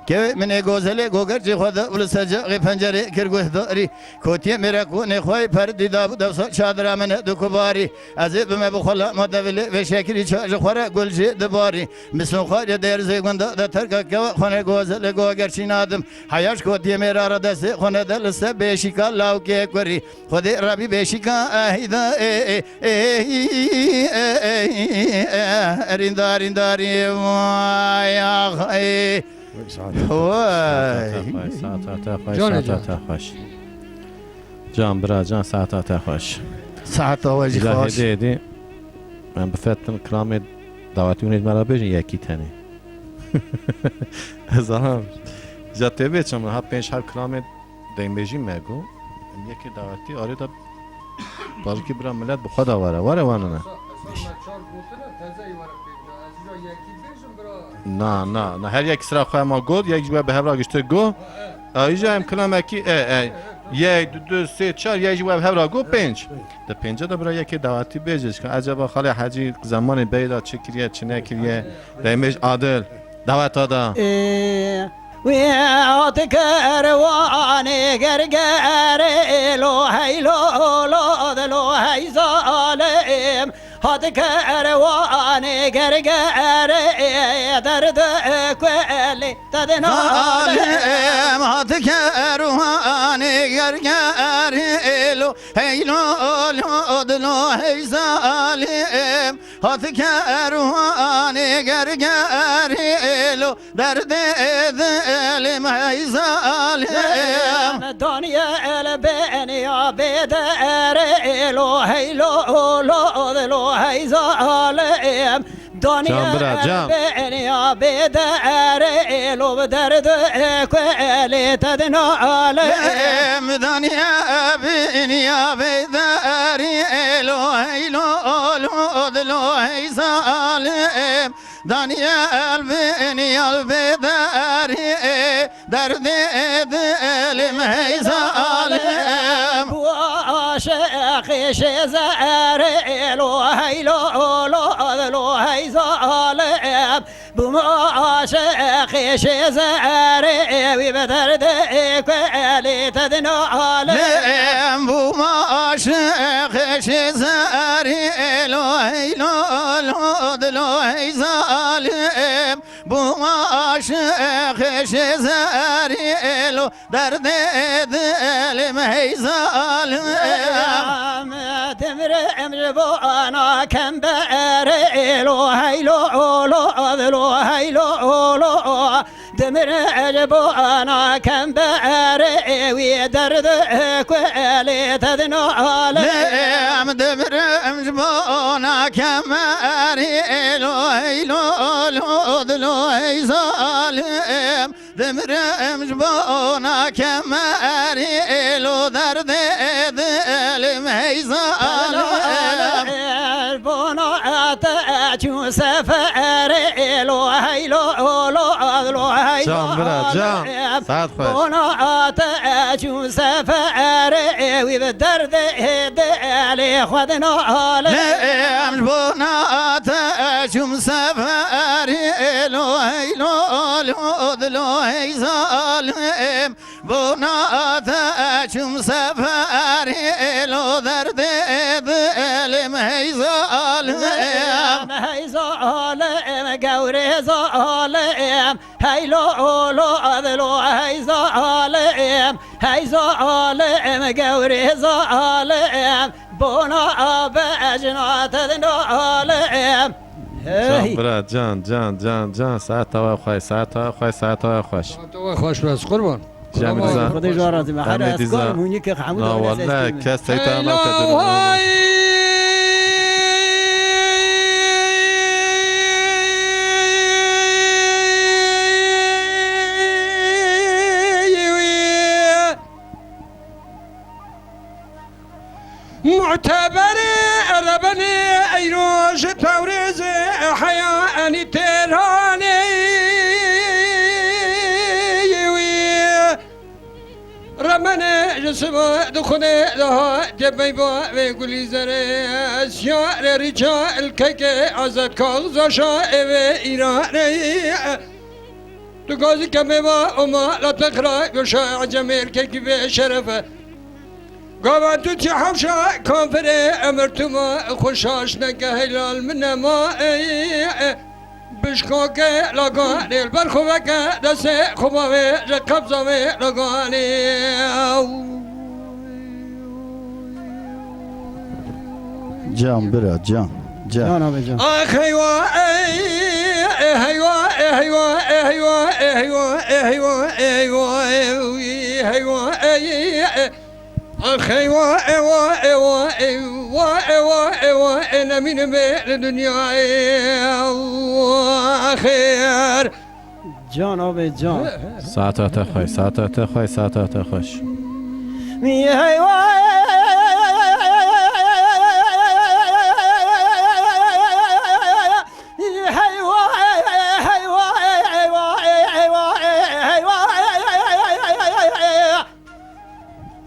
که من گوزله گوگر چی خدا ول سجا غی پنجره کرگوه داری کوتی میرا کو نخوای پر دیدا بود شادر من دو کباری از بم بخلا مدول و شکری چاج خوره گلجی دباری مثل خوار در زگوند د ترک که خونه گوزله گوگر چی نادم حیاش کوتی میرا را دست خونه دل سه بشیکا لاو که کری خود ربی بشیکا ایدا ارینداری وای آخ ساعت خوش جان برا جان ساعت خوش ساعت آوازی خوش هدی من بفتن کرام دعوتی اونید مرا بجن یکی تنه از هم جاته بیچم ها 5 کرام دیم بجیم مگو یکی دعوتی آره دا بازی برا ملت بخواد آوره وانه نه نه هر یک سر خواه ما گود یک جواب به هفرا گشته گو ایجا هم کلام اکی یک دو سه چار یک جواب هفرا گو 5 ده 5 دا برای یکی دعوتی بیجش که عجبا خالی حجی زمان بیدا چه کریه چه نکریه دیمش عادل دعوت دا ويعطيك رواني قرقر لو هي لو هي ظالم هاتك رواني قرقر درد كل تدنالم هاتك رواني قرقر لو هي لو هي ظالم هاتك رواني قرقر لو درد هي ظالم دنيا البني بدر لو هي لو هي ظالم دنيا البني بدر لو بدرد كل تدنالم دنيا البني بدر لو هي لو هي ظالم دنيا البني بدر درد دل ميزالم وعاشق شزار لو هي لو هي ظالم بمعاشق شزار وبدرد كل تدنالم بمعاشق شزار لو هي لو هي ظالم بمعاشق شزار لو درد دل ميزالم تمر امر انا كم بر لو هي لو هي لو دمر اجب انا كم بر وي درد كل تدنالم دمر امر انا كم بر لو هي لو هي ظالم دمر امجبونا كمار لو درد دل هي ظالم بونا اتاچو سفر لو هي لو هي جان برا جان ساعت خوش بونا اتاچو سفر وي بدرد دل خدنا لم بونا اتاچو سفر لو هي لو هي ظالم بونا اتاچو سفر لو درد دل هي ظالم هي ظالم قوري ظالم هي لو هي ظالم هي ظالم قوري ظالم بونا بجنات ظالم جان برا جان ساعت خوش تو خوش بس قربان جان مرزا خدای جارات محل اسکار مونی که حمود لا والله کس سیتا ما کدر معتبر ربني ايروج تورز حياني تيراني رمنا جسم دخل لها جبي با ويقولي زري سيار رجال الكيك عزت كل زشا ايراني تقاضي كميما أما لا تقرأ يشاع جميل كيف شرفه قابن تو تحوشا كونفري أمرتما خوشاش نقه هلال من ما بشكوك لقاني البرخوك دسي خبوي رقبزوي لقاني جان برا جان جان آبی جان آخ هيوا هيوا هيوا هيوا هيوا هيوا هيوا هيوا آخ هيوا ايوا ايوا ايوا ايوا ايوا انا من الدنيا خير جان آبی جان ساعتات خوش ساعتات خوش ساعتات خوش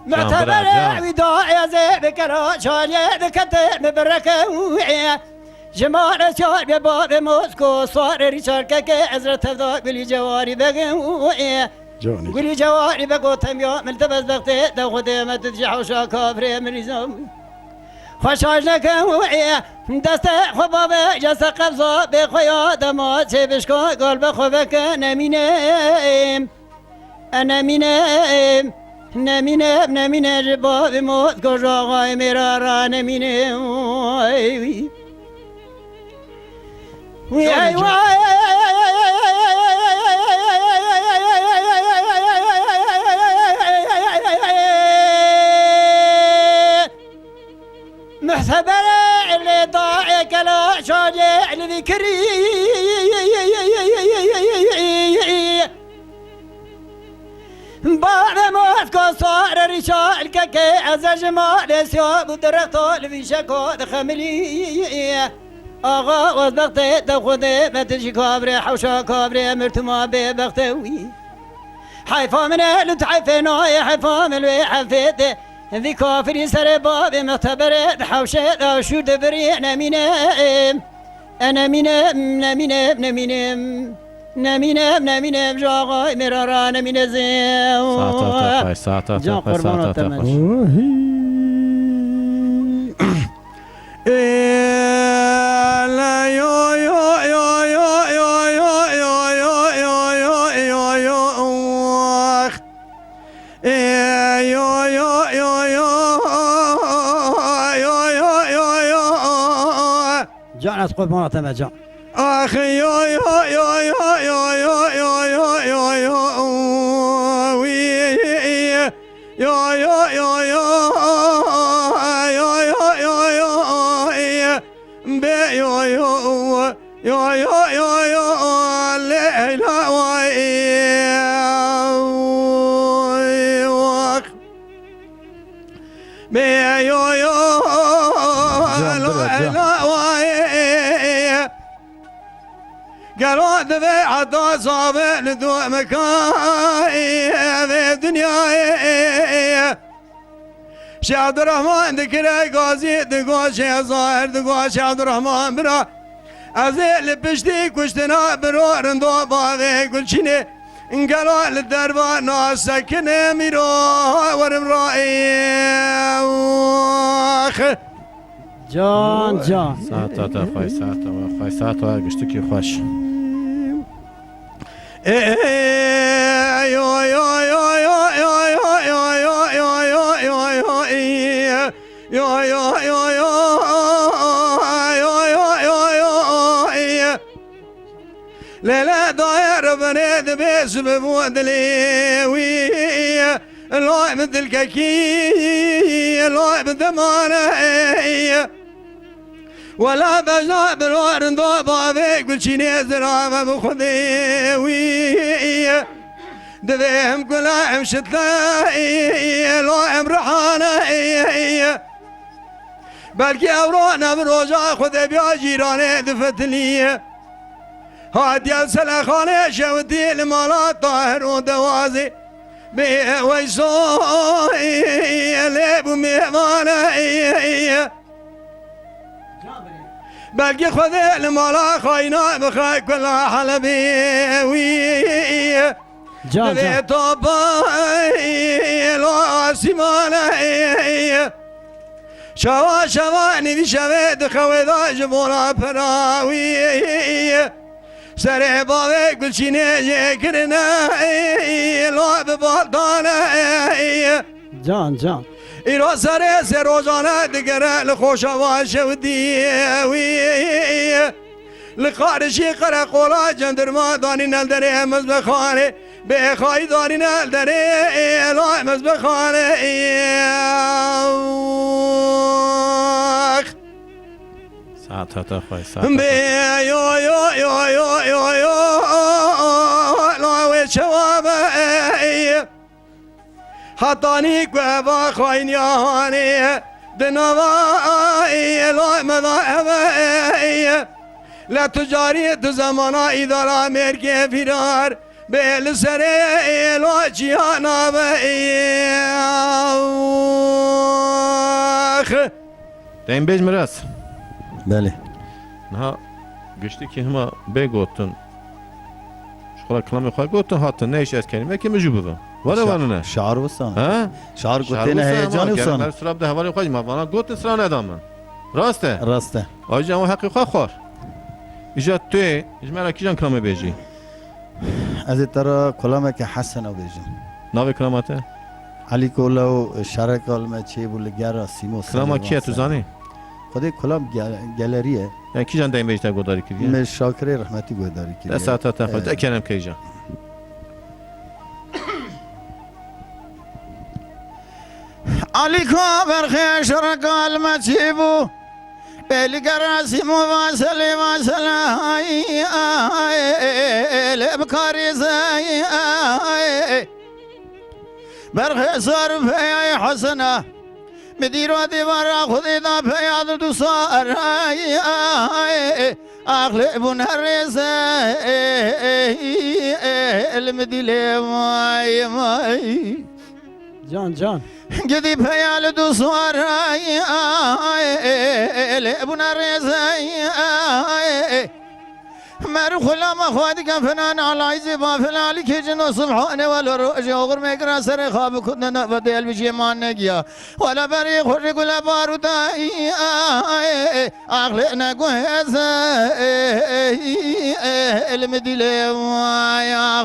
معتبر وداع زيد كرا شالي ذكرت مبركه جمال شال بباب موسكو صار ريشارك كأزرة تفضل قولي جواري بقى جاني قولي جواري بقى تميو ملتبس بغتي داخده ما تدجح وشا كافري من رزام خوشاش وعي دست خبابه جس قبضه بخويا دمات سيبشكو قلب خوبك نمينم انا مينم نمينه جباب موت كجاغاي مرارا نمينه وي محتبر اللي ضاع كلا شاجع لذكري بعد موت صار رشال ككي أزج مال سياب ودرقتول في شكو دخملي آغا وزبقتي تاخذي ما تجي كابري حوشا كابري مرتما ببقتوي حيفا من اهل تحيفنا حيفا من الوي حفيتي ذي كافري سر بابي مختبرت حوشت شو دبري انا مينم انا مينم جاغاي مرارا انا مين زين ساعتات خوش ساعتات جان خوش قربانات ساعتات تمام. خوش لا يو يو يو يو يو يو يو يو يو يو يو يو اخ يو يو يو يو يو يو يو يو جانت قربانات تمام جان اخ يو يو يو يو يو يو يو يو يو يو وي يو يو يو يو يو يو يو يو بي يو يو يو يو يو يو ليلى وي بي يو يو ليلى وي قالوا ذبي عطا صابع لذو مكاي في الدنيا شيخ عبد الرحمن ذكرى قاضي دقوا شيخ ظاهر دقوا شيخ عبد الرحمن برا أزيل بشتي كشتنا برو رندو بابي كل شيني قالوا للدربة ناس سكنة ميرو ورم رأي جان جان ساعتات خوش ساعتات خوش ساعتات گشتکی خوش لا ضاير بنيت بسبب ودلي الله مثل كاكي الله بالذمانة ولا بجنا بروار ضابا بيك كل شي نزرع ما بخذي وي دذهم كل عم شتلاي لو عم رحانة بلكي أورانا بروجا خذ بيا جيراني دفتلي هاد يا سلخانة شوتي المالات طاهر ودوازي بيه ويسوي ليبو ميمانة بلکه خود المالا خاینا بخوای کلا حلبی وی جان به جان تو بای لاسیمانه شوا شوا نوی شوه دخوه دا جبونا پراوی سر باوه گلچینه کرنه لاب بالدانه جان جان ایرا سر روزانه دگره لخوش واشه و دیوی لخارشی قره قولا جندرما دانی نل داره مزبخانه به خواهی داری نل داره الهی مزبخانه ساعت هتا خواه ساعت به یو یو یو یو یو یو لاوی شوابه حطاني كوابا خاينياني دنواي لا مذاهبي لا تجاري زمانا إدارة أمريكا فرار بالسري لا جيانا بي دين بيج مراس بله نها گشتی که هما بگوتن شخلا کلامی خواه گوتن هاتن نیش از کلمه که مجبورم ولا وانا نه شعر وسان ها شعر گوتن هیجان وسان وسان سراب ده حوالی خواه ما وانا گوتن سرا ندام من راسته راسته آجی اما حقی خواه خور ایجا توی اجمالا کی جان کلامه بیجی از ترى كلامك حسن وبيجن ناوی کلاماته علي كولو شرك المچي بولگرا سيمو کلاما کیه تو زانی خدي كلام گالريه یعنی کی جان دایم بیجتا گوداری کردی مش شاكر رحمتي گوداري كده دست تا تا خود اکنم کی جان علي كوبر خير شرك المچي بو بولگرا سيمو واسلي واسلا لبكاري زي برخ صار في حسنه مديرو ديوارا خذي دا بياد دوسار اغلب نرز المديله ماي ماي جان جان قدي بيال دوسار اغلب نرز مرخلا ما خواد كفنان على عزي بافل علي كجن سبحانه ولا رؤج وغر مقرا سر خاب كنا بدل بشي ما نجيا ولا بري خرج ولا بارودا اغلنا جهز المديله يا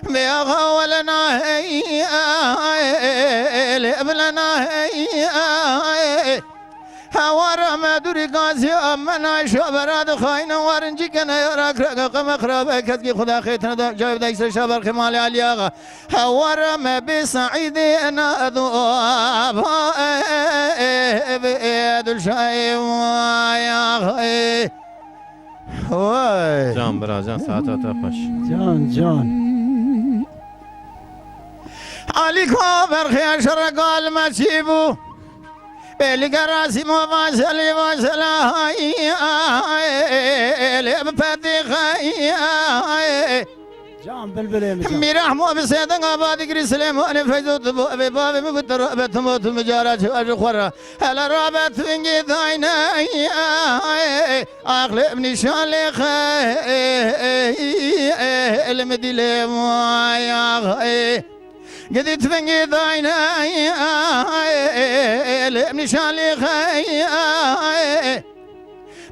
بيا ولنا لبلنا هوارا ما دوري قاسي أمنا شابراد خاين وارنجي كنا يراك رقم خرابة كذكي خدا خيتنا جايب دايس شابر خمالي علياغا هوارا ما بسعيدي أنا أذواب بإيد الشاي واي جان برا جان ساعت تا خوش جان جان علي كوبر خير شرق المسيبو بلغرا سيمو واسلي واسلا لبفتي خاي جان بلبل ميرحمو بسيدن آباد كري سليمان فيزوت بباب مبتر بتموت مجارات الخرا هلا رابط فينجي ثاينا اغلب نشان خاي المديله يا قديت فنجي ضاينا نشان لي خي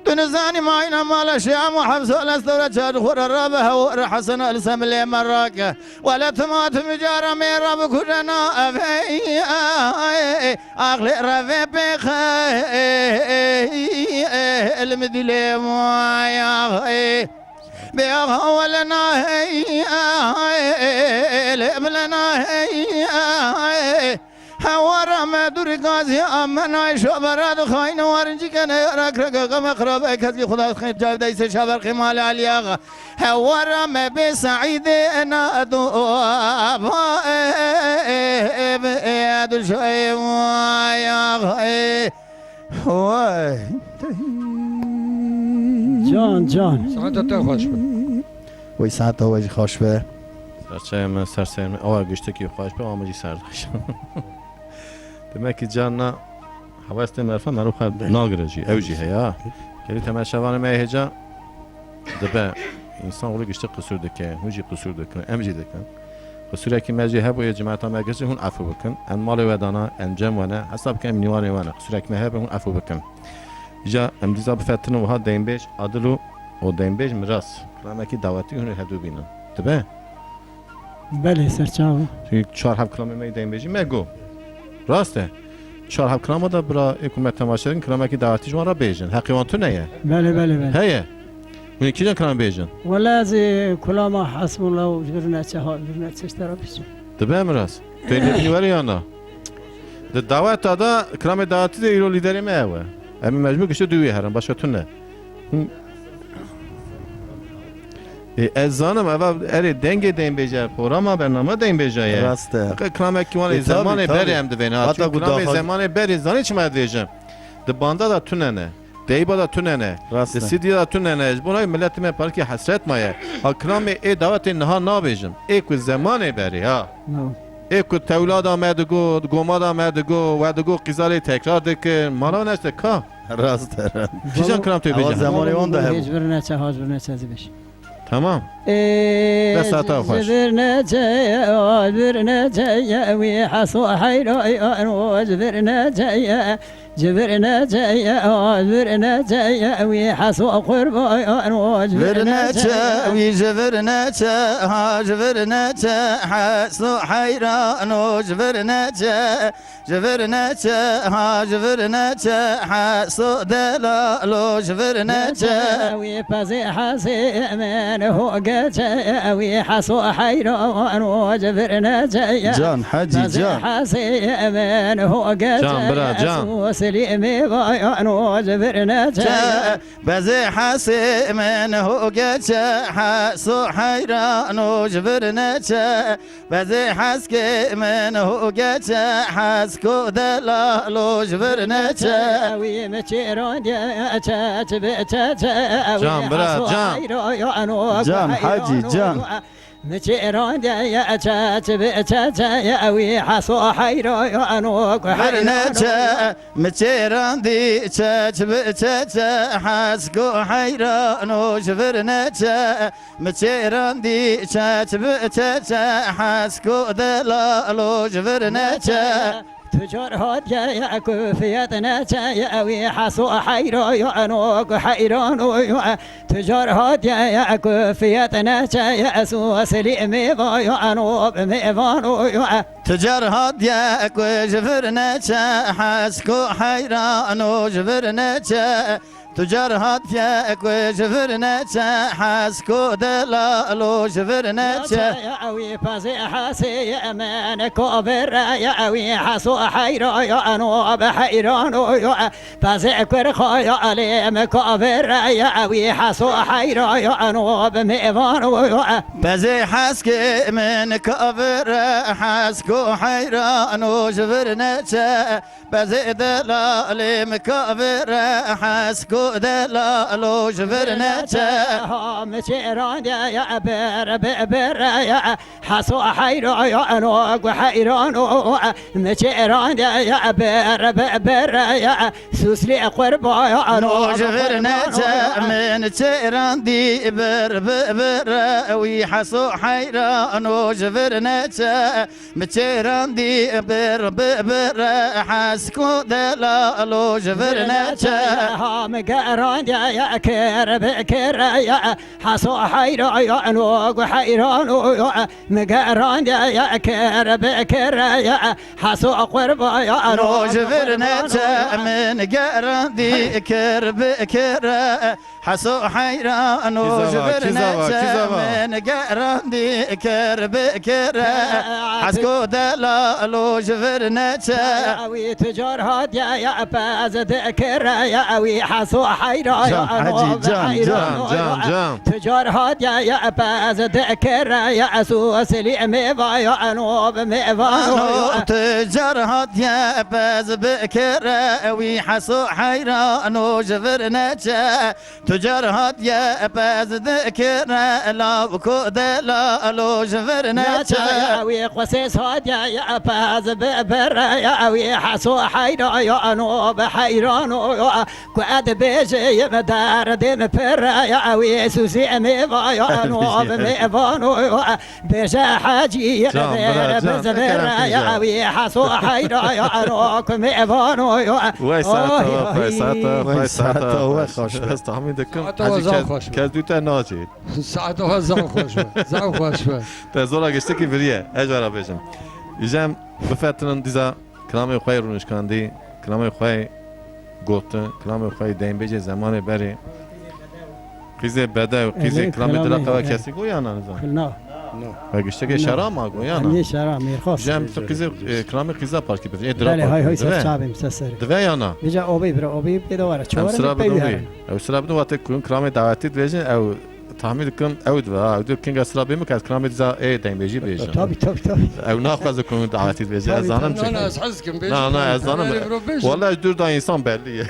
تنزاني معينا مال شام وحبس الاستورة شاد خور الرابة هو حسن السم اللي مراك ولا تمات مجارة ميرا بكلنا افي اغلي رفي بخي المدلي يا بيا ولنا لبلنا هوارا ما دوري قاسي امنا شبرات خاين وارنجي كان يراك رقم خراب كذي خدا خير جايب دايس شبر خمال علياغا هوارا ما بسعيد انا ادواب بيد شوي يا واي جان جان ساعت تا خوش وی ساعت واجی خوش به سرچه من سرسه من آوه گشته که خواهش به آمجی سردخش demek ki canına havasını merfa meruha nagırıcı evci heya گلی تماشاوان ما هجا دبا انسان ولی گشته قصور دکه هوجی قصور دکن امجی دکن قصوری که مجی هبو یا جماعت ما گشته هون عفو بکن ان مال ودانا انجام ونه حساب کم نیوان ونه قصوری که مهبه هون عفو بکن جا امدیزا بفتن و ها دیم بیش عدلو و دیم بیش مراس کلامه کی دعوتی هون هدو بینن دبا بله سرچاو چون 4 هفت کلام می دیم بیشی مگو راسته 4 هفت کلام دا برا حکومت تماشا کردن کلامه کی دعوتی شما را بیشن حقیقتا تو نیه بله بله بله هیه من کی جان کلام بیشن ولا از کلام حسب الله و جبرنا چهار جبرنا چشترا بیشتر دبا مراس تو لیدری وری یا نه دعوت دادا کلام دعوتی ده ایرو لیدری میوه امی مجبور گشته دوی هرم باشه تو نه از زانم اول اری دنگ دیم بیجه پروگرام برنامه دیم بیجه راسته کلام کی ولی زمان بری هم دوینا کلام زمان بری زانی چی مد ویژم د باندا دا تو نه دیبا دا تو نه راسته سیدی دا تو نه اجبارای ملت می پر کی حسرت مایه ها کلام ای دعوت نه نابیجم ای کو زمان بری ها ای کو تولاد آمد گو گوماد آمد گو و دگو قزال تکرار دک مالا نشته کا راسته چیزان کلام تو بیجم زمانی اون ده جبرنا چهار جبرنا چهار بیش تمام دست تا خوش جبرنا جاي جبرنا جاي ويحصو حيرو جبرنا جاي جبرنا جاي جبرنا جاي ويحصو قربو جبرنا جاي جبرنا جاي جبرنا جاي حسو حيران جبرنا جاي جبرنا جاي جبرنا جاي حسو دلال جبرنا جاي ويبازي حسي من هو جاي ويحصو حيران وجبرنا جاي جان حجي جان حسي من هو جاي جان برا جان سليمي بايان وجبرنا جاي بزي حسي من هو جاي حسو حيران وجبرنا جاي بزي حسكي من هو جاي حسكو دلال وجبرنا جاي ويمشيرون يا تبتا جان برا جان حجي جان مشيرون يا تبتا يا ويحصو حيرو يانو برناتا متيران دي تبتا حسكو حيران وجبرناتا متيران دي تبتا حسكو دلال وجبرناتا تجار هاد يا كوفيتنا يا ويحصو حيرو يانو حيران تجار هاد يا كوفيتنا يا سو سليمي يانو بميفانو تجار هاد يا كوجبرناتا حسكو حيران وجبرناتا تجار هاد يا كوجبرناتا حسكو دلال جبرناتا يا ويبازي حاسي من كوبر يا ويحصو حيرو يانو بحيران بازي كرخو يا علي مكوبر يا ويحصو حيرو يانو بميفانو بازي حسكي من كوبر حسكو حيران وجبرناتا بازي دلال مكوبر حسكو دلال جبرناتا مشيران يا بر يا حصو حيرو يانو حيران مشيران يا بر يا سوسلي قربو يانو جبرناتا من تيران دي بر ويحصو حيران جبرناتا متيران دي بر حسكو دلال جبرناتا مقارن يا كر يا حصو حيرو يانو حيران مقارن يا كر يا حصو قربو يانو جبرناتا من قارن دي كر حصو حيران جبرناتا من قارن دي كر حسكو دلال جبرناتا وي تجار هاد يا باز ذكر يا وي حصو حيرو جان تجار هاد يا باز ذكر يا سو سليمي يانو بميفانو تجار هاد يا باز بكر ويحصو حيران جبرناتا تجار هاد يا باز ذكر لا بكو دلال جبرناتا وي قسيس هاد يا باز ببر يا وي حصو حيرو يانو بحيران كاد بیجه مدار دم پر یا وی سوسی می و یا نو می و نو بیجه حاجی بزبر یا وی حسو حیرا یا نو می و نو وای ساعت وای ساعت وای ساعت و ساعت خوش. استحمل دکم ساعت و زاو خوش. که دو تا ناجی ساعت ها زاو خوش زاو خوش تا زورا گشته کی بریه اجرا بجم یجم بفترن دیزا کلام خوای رونش کاندی کلام خوای گوت کلام خوای دیم بجه زمان بری قیزه بده و قیزه کلام دلقه و کسی گویا نه نه و گشته که شرا ما گویا نه یه شرا میرخواست جم تو قیزه کلام قیزه پارکی بده بله های های سر چابیم سسری دوه یا نه بیجا آبی برو آبی بدواره هم سرا چواره بدون پیوی بی او سرا بدون وقتی کن کلام دعوتی دویجن او تحمیل کن او دوا او دو کنگ سرا بیم که از کلام دیزا ای دیم بجی بیجن تابی تابی تابی او ناخذ کن دعوتی بیجی از زانم نه نه چه از حز کن بیش نه از زانم والله دور دا انسان بلیه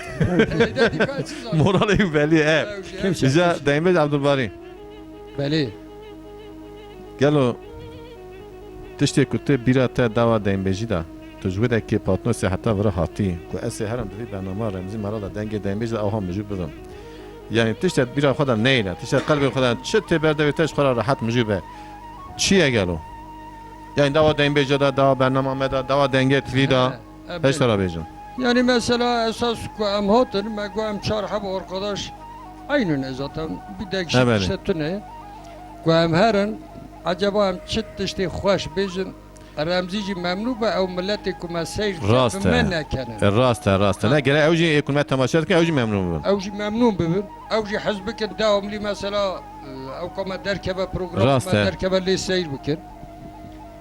مورال این بلیه اینجا دیم بج عبدالباری بله گلو تشتی کته بیرا تا دوا دیم بجی دا تجوید که پاتنوس حتی ورا هاتی کو اس هرم دی برنامه رمزی مرا دا دنگ دیم بج او هم مجوب بدم یعنی تشت بیرا خدا نیله تشت قلب خدا چه برده تش خدا راحت مجوبه چیه گلو یعنی دوا دیم بج دا دوا برنامه مدا دوا دنگ تلی دا ايش ترى بيجن يعني مثلا اساس ام هاتن ما قام شهر حب ارقداش عينن ازاتم بدك أبدا. شتونه قام هرن عجبا ام تشتي خوش بيجن رمزيجي ممنوع او ملتكم سير راسته. من كان الراست نه گره اوجی يكون ما تماشات که اوجی ممنون بن اوجي ممنون ببن اوجي حزبك داوم لي مثلا او كما دركبه بروجرام راسته. ما دركبه اللي سير بكن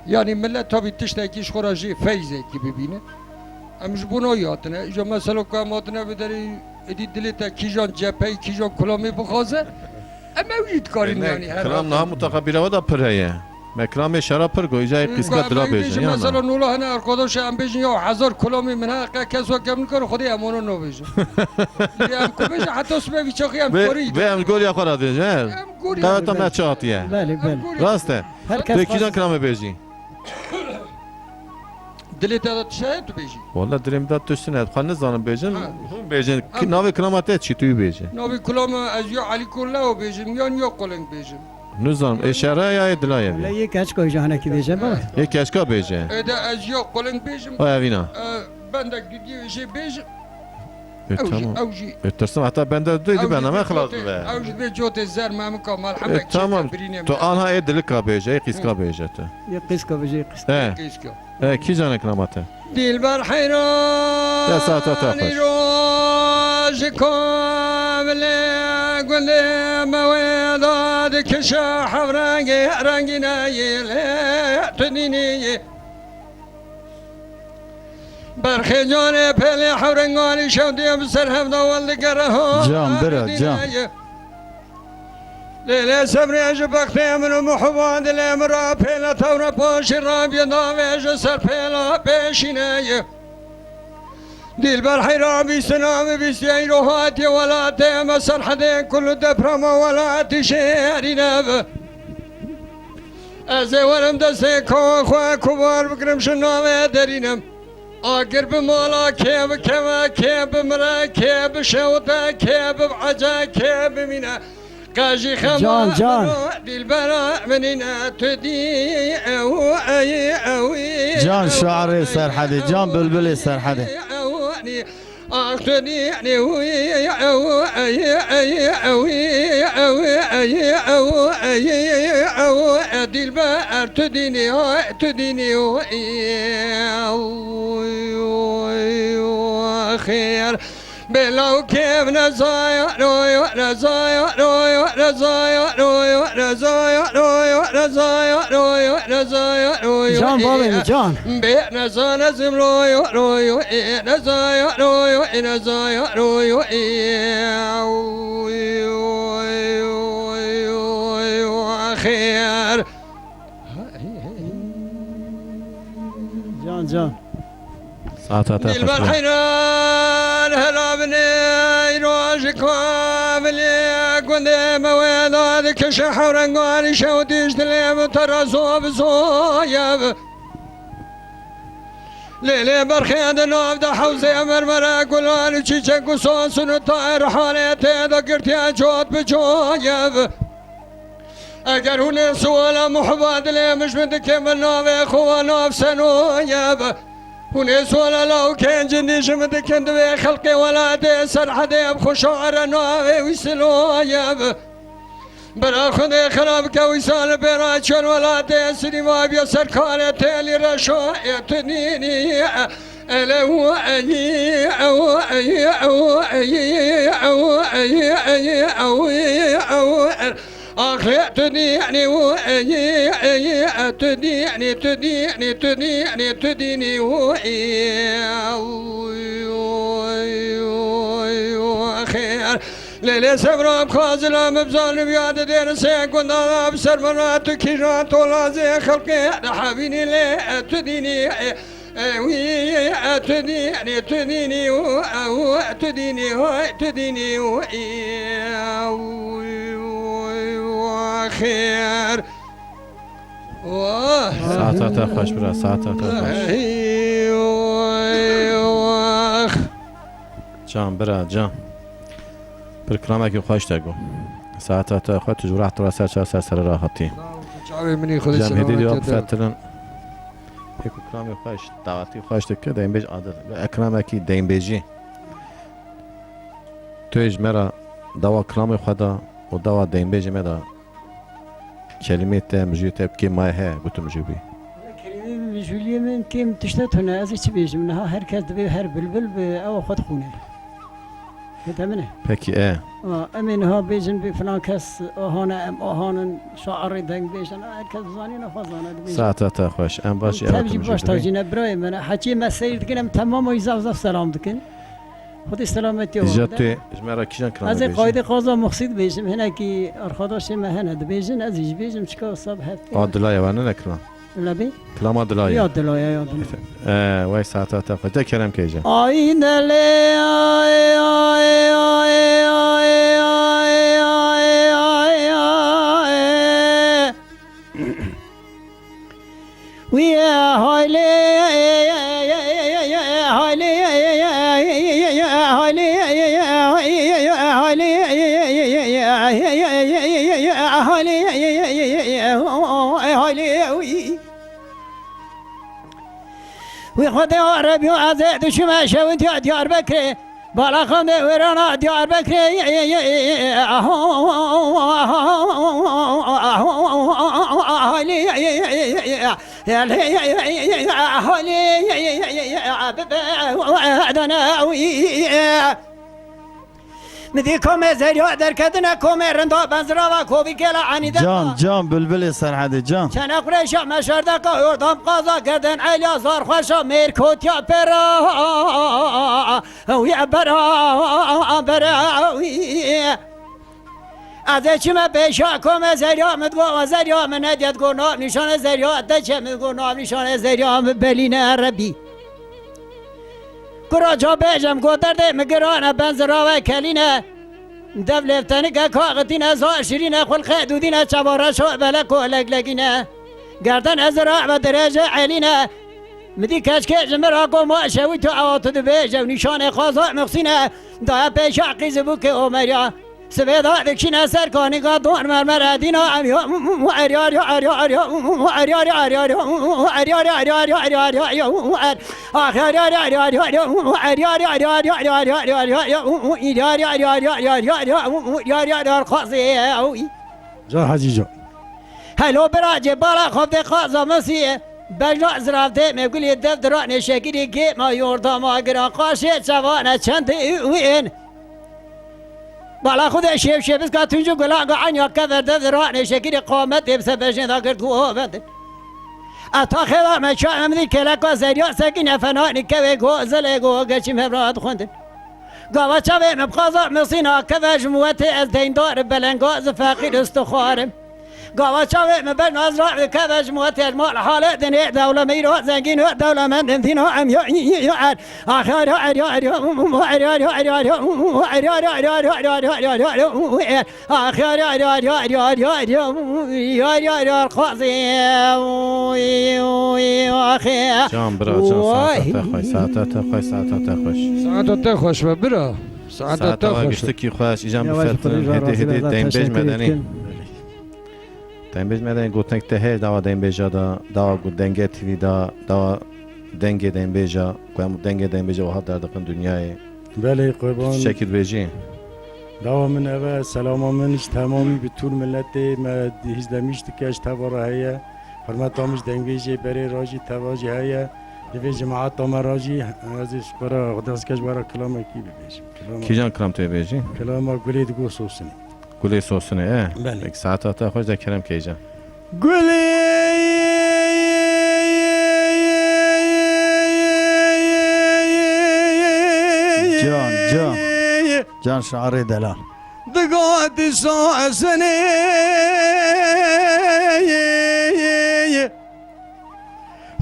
يعني ملت تبي تشتكيش خراجي فايزه كي ببينه امش بنوياتنا اجا مثلا كاماتنا بدري ادي دلتا كيجان جبهه كيجان كلامي بخازه اما وجد كارين يعني هر کلام نه متقبل و دا پره ما کلام شراب پر گوی جای قسقه درا بيجن یا مثلا نه نولا هنا ارقاداش ام بيجن يا 1000 كلامي من حق كسو كم نكر خدي امانو نو بيجن ام كوبش حتى اسمه بيچخي ام كوري به ام گل یا خورا دیجن ام كوري تا تا ما چاتیه بله بله راسته هر تو کس کیجان کلام بیجی دلتا تشهد بيجي والله دریم داد تشتنه خان نزانم بیجن ها. هم بیجن کی ناوی کلامات چی توی بیجن نبي كلام از يا علي كله بيجن يا قلن بيجن نزانم اشاره یا دلایه لا بی یک کچ کوی جهانه کی بیجه بابا یک کشکا بیجن اذا از يا قلن بيجن های اوینا بندك دي شي بيجن تمام اوجي ترسم حتی بنده دوی برنامه خلاص به اوجي بجوت الزر ما مكا مال تمام تو آنها ای دلکا بیجه ای قسقا بیجه تو یک قیس کو بیجه قیس اه کی جان کلاماته دل بر حيران يا ساتر تاخش. روج كامل قل مواد كشا حورانجي رانجينا تنيني برخي جاني بلي حورانجاني شودي بسر هم دول قره جام برا جام ليلة سبري أجبك من محبان الأمر بلا ثورة باش الراب يضاوج سر بلا باشناي ديل برحي رابي سنام بيسير هاتي ولا تيم سرحدين كل دبرما ولا تشيري ناب أزي ورم دسي كوا خوا كبار بكرم شنام درينم آقر بمالا كيب كما كيب مرا كيب شوطة كيب بعجا كيب منا قاجي خما جان. ديل برا مننا تدي او اي اوي جان شاعري سرحدي جان بلبلي سرحدي اواني اختني يعني وي او اي اي اوي او اي او اي او ديل بار تديني خير بلو كيف نزايا روي نزايا روي نزايا روي نزايا روي نزايا روي نزايا روي جان بابا جان بين زان زمروي روي نزايا روي نزايا روي خير جان ساعتها دل تاخش بالحنان هلا بني روج كاملي قند مويدا ذك شحور انقاني شوديش دليم ترزو بزويب ليلي برخيد نوف ده حوزي مرمرة قلوان وشيشك وصوص ونطائر حاليتي ذكرت يا جود بجويب اگر هوني سوالا محباد لي مش بدك من نوف خوا نوف سنويب هوني سوالا لو كان جندي شمدك اندوي خلقي ولا دي سرح دي بخشوعر نوف ويسلويب برا خدي خرابك ويسال براشن ولا تسري ما بيسر كانت لي رشاء تنيني الو اي او اي او اي او اي اي او او اخي تديني واي اي تديني تديني تديني تديني خير ليلة سبرا بخازلا مبزال بياد دير سيكون دادا بسر مرات كيرات ولا زي خلقي حبيني لي تديني تديني تديني تديني تديني خير ساعتها خوش برا ساعتها خوش جان برا جان بر کلامکی خوش تگو ساعتها خود تجربه تو سر سر راحتی جمع هدیه فترن یک کلامی خوش دعوتی خوش تکه دیم بیج عادت اکرامکی دیم بیجی تویج مرا دوا کلامی خدا و دوا دیم بیج مرا کلمه تام جوتب کی ماه گفتم جوبی جولیه من کم تشتتونه از چی بیجم نه هر کس دبی هر بلبل به او خود خونه تمنه پکی امین ها بیجن به فلان کس آهان ام آهان شاعر دنگ بیجن هر کس زانی نخوازانه ساعتها خوش ام باش تبجی باش تاجینه برای من حکی مسیر دکنم تمام ویزاف سلام دکن خود سلامتی و جت جمعه کیشان کلام از قاعده قضا مقصد بیجم هنا کی ارخاداش مهنه بیجن از ایج بیجم چیکار صاحب هفته عادلای و نه کلام لبی کلام عادلای یاد دلای یاد وای ساعتها خوش کلام کیجا آین دلی آی آی آی آی آی آی آی وی هایلی وی خود عربی و عزیز شما شوید یا دیار بکری بالا خانه ورانا دیار بکری مدی کومه زریع در کدنه کومه رندا بنزرا و کوبی کلا عنی جان بلبل سرحد جان چند قریش مشرده که اردام قضا کردن علیا زار خوشا میرکوت یا برا وی برا از چیم پیشا کومه زریع مدگو و زریع من ندید گو نام نشان زریع دچه مدگو نام نشان زریع بلین عربی کراجا بیجم گو درده مگرانه بنزرا و کلینه دولفتنی که کاغتینه زاشرینه خلقه دودینه چوارشو بلک و لگلگینه گردن ازراع و درجه علینه مدی کشکش مرا گو ما شوی تو عواتو دو بیجم نشان خوازا مقصینه دا پیش عقیز بو که اومریا سبیدا دکشینه سرکانی که دون مرمر دینا امیا اریاری اریاری اریاری اریاری اریاری اریاری اریاری اریاری جا حاجی جان هلو براجه بالا خود قازا مسیح بجنا زرافته میگولی دفتران شکری که ما یوردام آگران قاشه چوانه چند وین بالا خود شیف شیفز که تونجو گلان عنیا که دفتران شکری قامت بسه بجنه دا کرد گوه بند اتا خیلی مچا امدی کلک و زریا سکینه فنانی که وی گوزل گوه گچیم همراحت خوندن گاوا چاوه مبقازا مصینا که وجموت از دیندار بلنگاز فقیر استخوارم قواچاوي مبن مزرعة كبش موتر مال حالة دنيا دولة ميرو زنقين دولة من دنتين عم يعد آخر جان برا جان ساعتات خوش ساعتات خوش برا ساعتات ساعتات خوش گشتکی خوش ایجام بفرتن هدی دیم بیج مدنی دیم بیج مدنی گوتنک ته داوا دیم بیجا داوا گو دنگه تیوی داوا دنگه دیم بیجا قوام دنگه دیم بیجا و هات دردقن دنیای بله قربان شکل بیجی داوا من اوه سلام منش تمامی به طول ملت ما هزدمیش دکش تباره هیا حرمت آمش دنگویجی بری راجی تواجی هیا دوی جماعت آمه راجی ازش برا خداست کش برا کلام کی ببیشم کی جان کرم توی بیجی کلام گلی دگو سوسنی گلی سوسنه بله. یک ساعتات خوش در کرم کی جان گلی جان شعری دلال دقات ساسني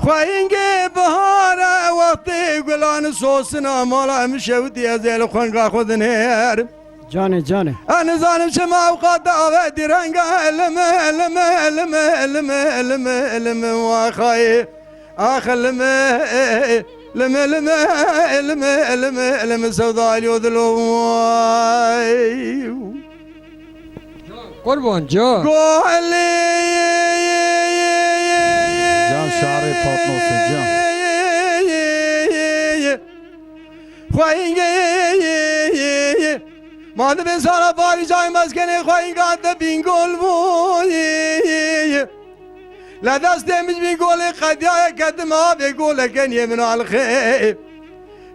خوينجي بهارة وقتي قلان صوصنا مالا مشودي ازيل خوانقا خذنير جاني انا ظالم شما وقاد اودي رنقا لم واخاي اخ لم سوداء اليوذلواي قربان جان قولي جان شعری پاتنوس جان خوينجي ما دبن سارا باري جاي مسكني خوينجي قاد بينقول بوي لا دست مش بيقول قديا قدم ما بيقول كان يمن على الخير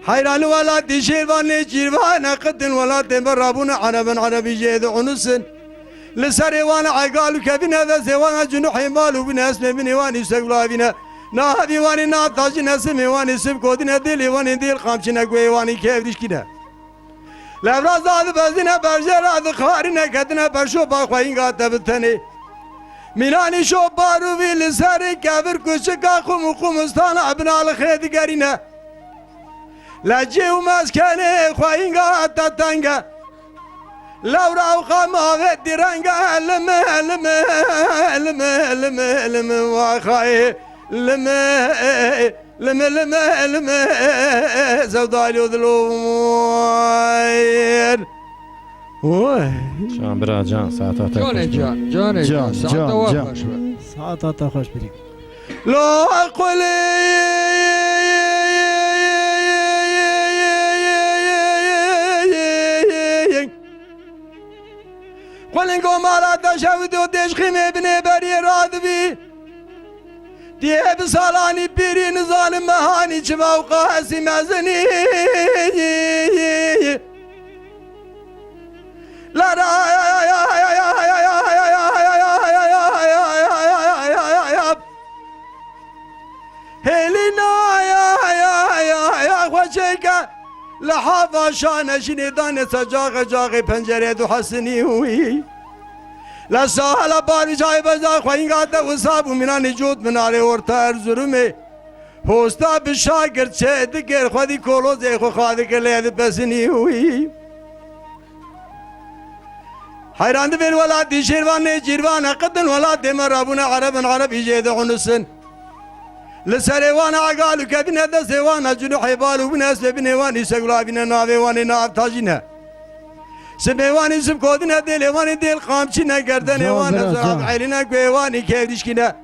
حيران ولا تشيران جيران قدن ولا تمربون عربي جيد عنسن لسري وانا عقال كبن هذا سوانا جنوح مال وبناس من واني سقلا بنا نادي واني ناتاج نسمي واني سبكودنا ديلي واني ديل خامشنا قوي واني كيف ديش كده لا براز هذا بزنا برجر هذا خارنا قدنا برشو باخوين قاتا بتني ميلاني شو بارو في لساري كافر كوشكا خمستان ابنا الخيد قرينا لا جيو ماسكاني خوينغا تاتانغا لورا وخاما ودي رانغا لم واخاي لم زودالي وذلوين جان برا جان ساعتات جان ساعتات خوش ساعات خوش بریم لا قولي قولن قمارا تشهد وتشخيم ابن بري راضبي دي بسالاني بيري نظام مهاني شما وقاسي مازني لا لا هلينا يا خوشيكا لحافا شانا شنيدان سجاغ جاغ پنجره دو حسني وي لا سهل باري جاي بزا خوينغاتا وصابو مناني جود مناري ورتا ارزرمي هوستا بشاگرد چه دگر خودی کولوزی خو خواهد کلید بسنی وی حيران بين ولاد شيروان جيروان قدن ولاد مرابون عربي جيد عنسن لسريوان عقالو كبنا دسيوان جنوح يبالو بناس بنيوان يسقلا بنا ناويوان ناف تاجنا سبيوان سبكودنا ديلوان ديل قامشنا قردنيوان زراب عيلنا قويوان كيف ديشكنا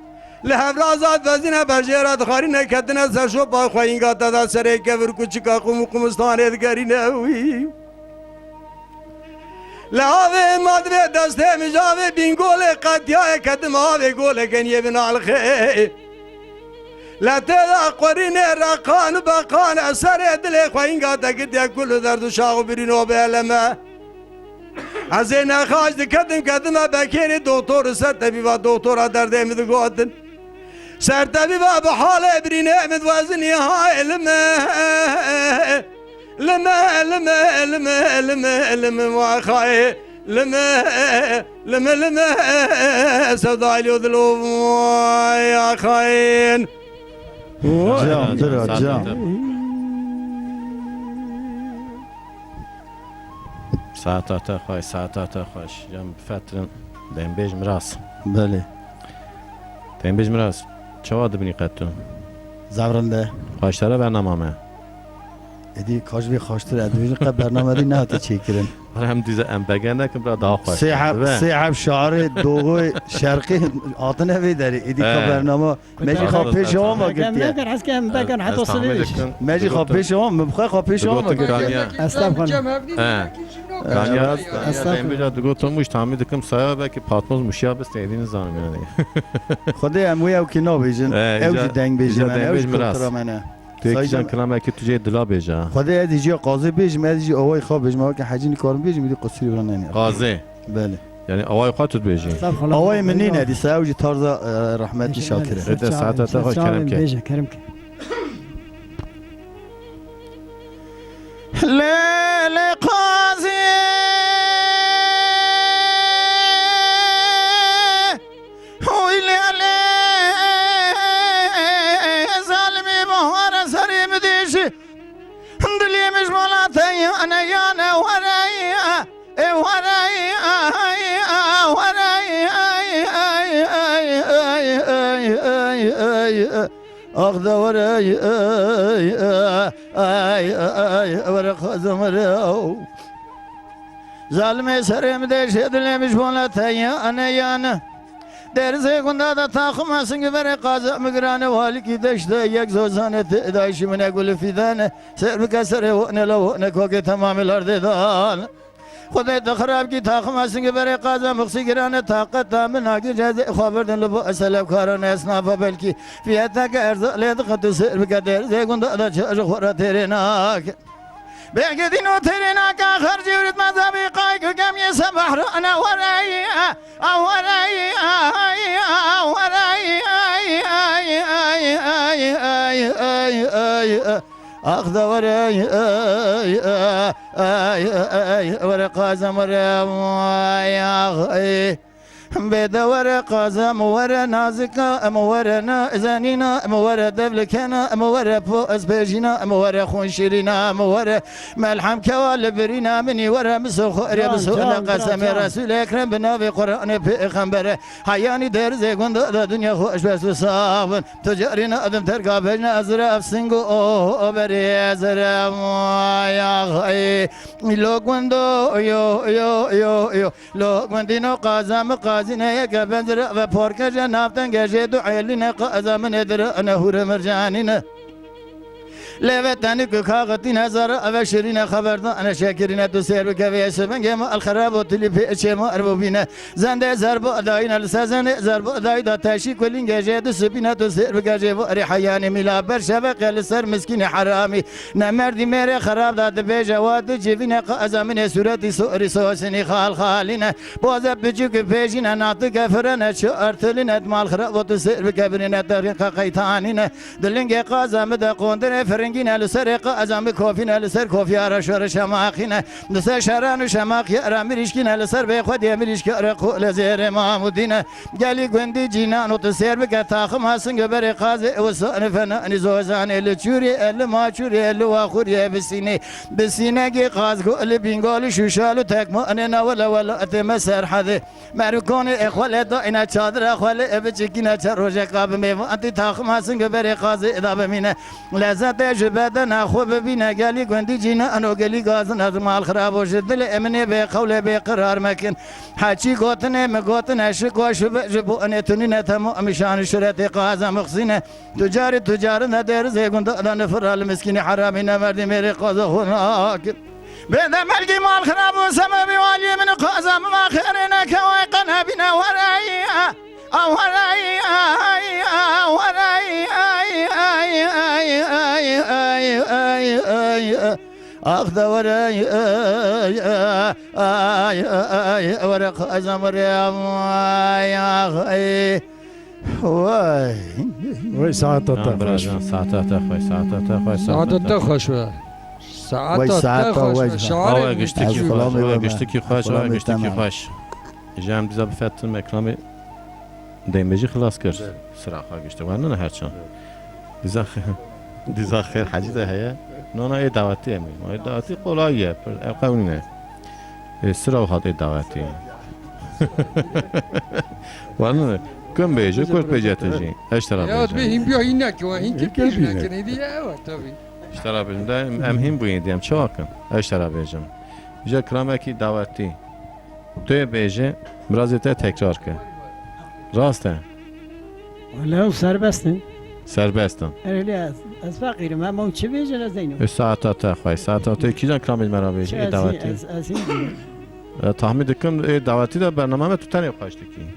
لهفرازات وزنا برجيرات خارينا كدنا سرشو باخوين قاتا دا سري كفر كوچكا قمستان ادقارينا وي لهاوي مادوي دسته مجاوي بينقولي قديا كدماوي قولي كنيه بنا الخير لا تدا قرين رقان بقان اثر دل خوين قاتا قد كل درد شاغ برينو بلما ازينا خاج كدم بكير دكتور سرتبي و دكتور درد امد قادن سرتبي بحال برين امد وزني هاي لما واخاي لما سوداء اليوذلو يا خاين جام درا جام ساعتات خوش ساعتات خوش جام فترن دیم بیج مراس بله دیم بیج مراس چه بینی قطون زبرنده خوشتره برنامه ادی کاش بی خوشتر ادویج قبل برنامه دی نه تا چیکرن هم دیزه ام بگن نکن برا دا خوش سیحب شعار دوغوی شرقی آتنه وی داری ادی که برنامه مجی خواب پیش هم ما گرتیه بگن حس که بگن حتی صدیش مجی خواب پیش هم مبخواه خواب پیش هم ما گرتیه اسلام خانم کانیا دیم بیج دو تو مش تعمید کم سایه که پاتموز مشیا بس ایدین زانم یعنی خدای اموی او که نبیجن اوجی دنگ بیجن من دنگ اوجی بیج مراس. کلترا منه تو یک جان کلام که تجی دلا بیجا خدای ادیجی قاضی بیج مدیجی اوای خواب بیج ما که حجی کارم بیج میدی قصری برن ننی قاضی بله یعنی اوای خاطر بیجی اوای منی ندی ساوجی طرز رحمتی شاکره ده ساعت خوش کرم که بیجه کرم که لیل قاضی وی لیل ظالمی بهار سریم دیشی دلیمش ملاتی انا یانا ورایا ورایا أخذ وراي ورق زمرو ظالمي سرم ديش دلمش بولا تايا أنا يانا درزي كندا دا تاخم سنگ ورق قازم مقران والكي دشتا يك زوزانة دايش من أقول في دانا سر بكسر وقنا لو وقنا كوكي تمام الأرض دان خدای خراب کی تاخم سنگ بر قازم مخسی گرانه طاقت من اگه جز خبردن لب اسلام کاران اسناف بلکی فیاتا که ارز لید خط سر بقدر زگوند ادا چه خورا ترناک بگدینو ترناک آخر جورت مذهبی قای که کم یه سبح رو انا ورائی أخذ وراي ورق زمر بيد ورق زم ورا نازكا مورنا زانينا مورا دبلكنا مورا فوز بيجينا مورا خون شيرينا مورا ملحم كوال برينا مني ورا مسخور بسوء قسم رسول اكرم بنبي قران پیغمبر حياني در زگوند دنيا خوش بس وصابن تجارينا ادم ترقا بجنا ازرا افسنگو او بري ازرا يا لوگوندو يو لوگوندينو قازم قازینه یک بنجر و پارکج نفتن گشت و عیلینه قازم ندر نهور مرجانینه لفتنی که کاغتی نظر و شیرین خبردان انا شکرینه تو سر بکوی سبنگ ما الخراب و تلی پیچ ما اربوبینه زنده ضرب ادای نلسازن ضرب ادای دا تشی کلین گجه سبینه تو سر بکجه و ریحیان میلا بر شبق سر مسکین حرامی نمردی میره خراب داد به جواد جوین قازمین صورتی سوری سوسنی خالینه باز بچو که پیشینه ناطق فرنه چو ارتلینه مال خراب و تو سر بکبرینه دقیقه قیتانینه دلنگ قازم دا قندر فرنگینه لسر قازم کافینه لسر کافی آرشور شماخینه لسر شران و شماخی رامیشکینه لسر به خود یمیش که رقول زیر مامودینه گلی گندی جینان و تو سر بکه تاخم هستن بر قاز و صنفن زوزان لچوری ال ماچوری ال واخوری بسینه کی قاز گل بینگال شوشالو تکما انا ولا اتم سرحده مرکون اخوال داینا چادر اخوال بچکینه چروج قاب میو انت تاخم هستن بر قاز ادا بمینه لذت جبدن خو ببینه گلی گندی جینان و گلی گازن از مال خراب و دل امنه به قول به قرار مکن حچی گوتنه مگوتن اشکوش بجبو ان تنین تمام شان شرط قازم مخزینه تجار ندر زگوند دان فرال مسکین حرامی نمرد میره قاز خناک بده ملکی مال خراب و سبب والی من قازم ما خیرنا کوای قنا بنا ورائی أخذ وراي ورق أزمر يا وي ساعات ساعتات خوش ساعتات خوش سعادت خوش ساعت ساعت خوش وجبه. شعار آوه گشتی کی از خوش غلام آوه ببر. گشتی کی خوش غلام آوه گشتی کی تمام. خوش جام دیزا بفتن مکرام دیمبجی خلاص کرد سراخا گشته و نه هرچند دیزا خیر حدیده هیا نه ای دعوتی امی ای دعوتی قلاییه پر قوی نه سرا هات ای دعوتی و نه کم بیجه کرد بیجه تجی اشترا یاد بیجه بیم بیا این نکن این که این که پیش بینه. نکنی دیگه tabii. اشترا بیجم ده ام هم بوین دیم چه واکن اشترا بیجم جا کرامه کی دعوتی توی بیجه مرازیته تکرار که راسته ولا سربستن سربستن اهلی از فقیرم اما چه بیجن از اینو ساعتات خواه ساعتات کی جان کرامه مرا بیجه ای دعوتی از این تحمید دکم ای دعوتی دا برنامه تو تنی خواشتی کی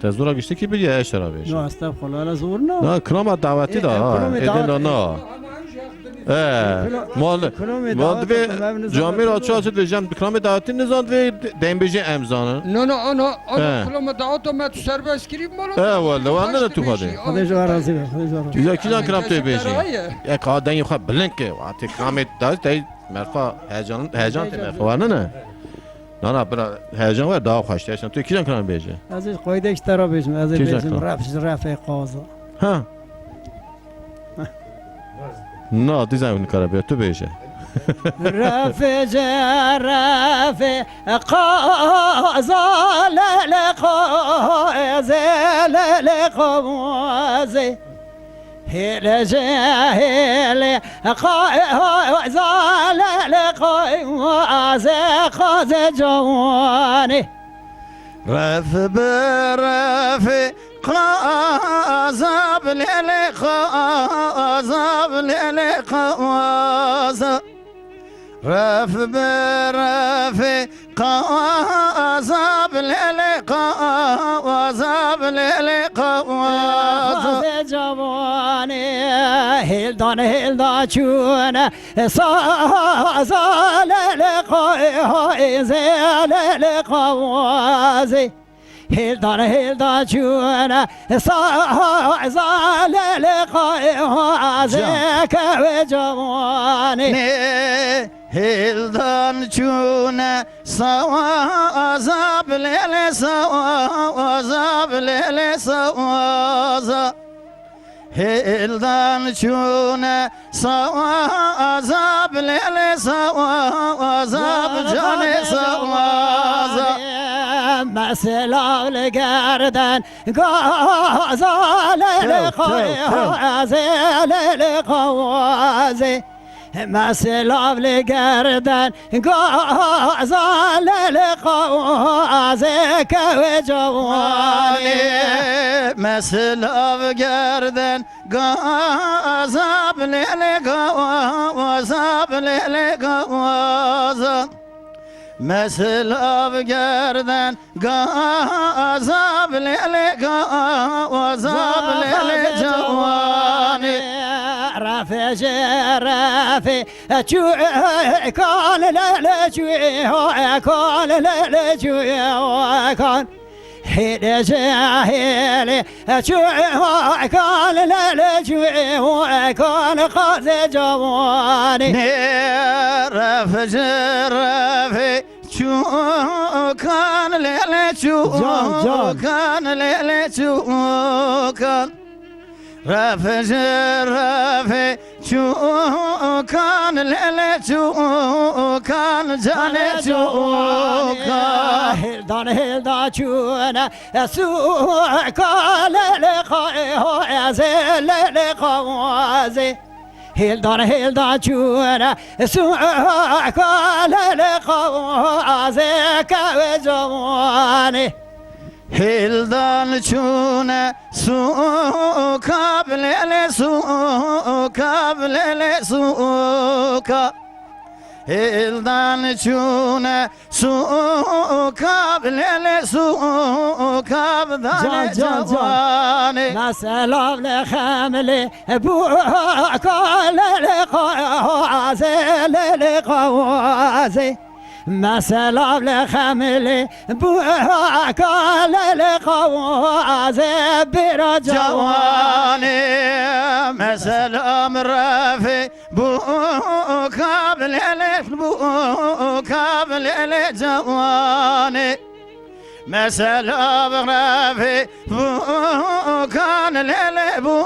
تزورا گشتی کی بگی اشترا نو بیجه استغفر الله زور نو نه کرام دعوتی دا کرام ایدن دعوتی. نه مال کنوم مال دوی جامعه را چه دیجم کرام دعوتی نزان دوی دیم بیجه امزانه نه نه اه. انا کلام دعوت ما تو سرباز کریم مالا والله وانا تو خاله خودش راضی به خودش راضی چیزا کی جان کرام توی بیجه بیجی یک آدمی خواهد بلنکه وقتی کرام دعوتی مرفا هیجان تی مرفا ورنه نه نه برا هیجان ور دعا خواشتی هستم توی کی جان کرام بیجه ازش قایدش ترا بیجم از کی بیجم جاکن؟ رفع قاضا ها نه دیزم اون کارا بیا تو بیجه رفع رفع قاضا لقاضي هل جاهل قاضا لقاضي جواني رف برف قازا بليل قازا بليل قازا رف برف قازا بليل قازا بليل قازا جواني هلدان چون سازا لقای لقوازي هلدان چون سازا لقای که جواني هلدان چون سوازا بلیل سوازا بلیل سوازا هلدان چون سوازا بلیل سوازا بجان سوازا مثلا لگردن گازا لقوازي مثلا لگردن گازا لقوازي که جواني مثلا گردن گازا بلیل گازا بلیل گازا مثلا گردن گازا بلیل گازا بلیل جوانی رفع چو کان چو کان هل جاهل چو کان خاز جوانی رفع چو کان لیل چو کان لیل چو کان رفع چو کان لیل چو کان جان چو کان هلدان چون سو کان لقوازي هلدان چون سو کان لقوازي که جواني هلدان چون سو کابل سو کابل سو کا هلدان چون سو کابل سو کابدان جوان مثلا لخمل بو کال لقوازي مثلا لخمل بو کال لقوازي برا جوان مثلا رافي بو كابل الف بو كابل الجواني مثلا بغرافي بو كان البو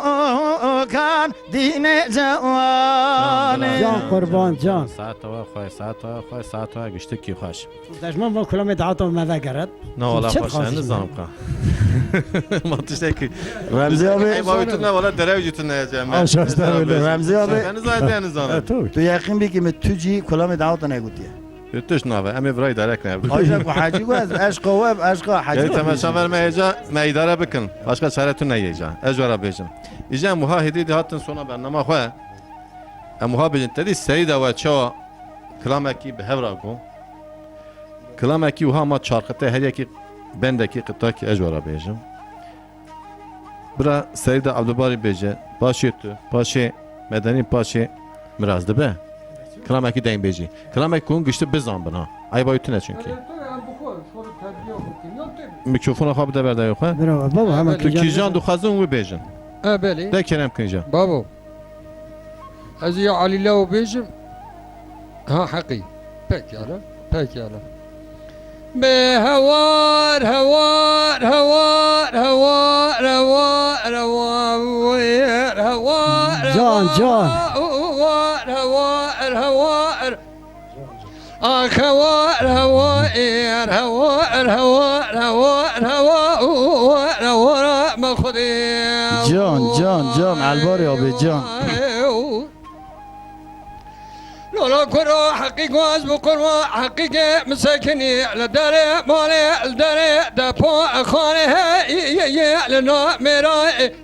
كان دين جواني جان قربان جان ساعت و خواه ساعت و خواه ساعت و گشته کی خوش دشمن با کلام دعاتم مذا کرد نه والا چه خوش خواستیم؟ نظام که ما تشته کی رمزی آبی ما بیتون نه والا دره وجودتون نه جمعه آشاسته ولی. رمزی آبی نزاید نظام تو تو یقین بی که من توجی کلام دعوت نگوتیه توش نوه امی برای داره کنه آجا کو حاجی گو از عشق و عشق حاجی یعنی تماشا ور میجا میداره بکن başka çaretun ne yiyeceğim ecvara bejim iyice muha hedi hatın sona bernama xwe muha bejin tedi seyda ve çawa klamaki behevra go klamaki uha ma çarkıta her yeki bendeki qıtaki ecvara bejim bira seyda abdubari beje başıtı paşe medeni paşe mirazdı be klamaki den beji klamaki kun güçlü bizan bana ay boyutuna çünkü میکروفون خواب ده برده خواه برو بابا همه تو کیجان دو خازون و بیجن بله ده کرم کنجا بابا از یا علی لو بیجم ها حقی پکیالا پکیالا به هوار هوار هوار هوار هوار هوار هوار جان جان هوار هوار هوار هوار هوار هوار هوار هوار هوار هوار ما خودی جان جان جان الباری آبی جان لولا كرو حقيق واز بقروا حقيق مسكني لدار مالي لدار دابو اخاني لنا مراي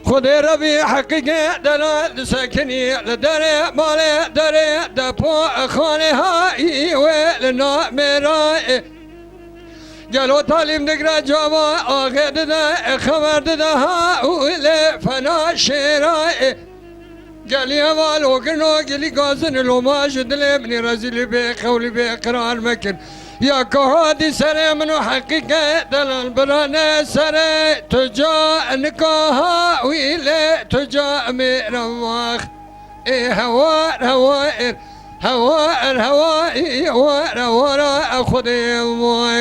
خذ ربي حقيق دلال سكني لدار مالي دار دابو اخاني هاي ولنا مراي قالوا تعليم نقرا جوا اخذ ده خبر ده ها ولا فنا شراي قال يا مال وقنو قلي قازن لو ما جد لي ابني رزل بي قولي بي قرار مكن يا كهادي سري منو حقيقة دلال برانا سري تجا نكاها ويلي تجا ميرواخ ايه هوار هوائر هوائر هوائر هوائر هوائر اخذي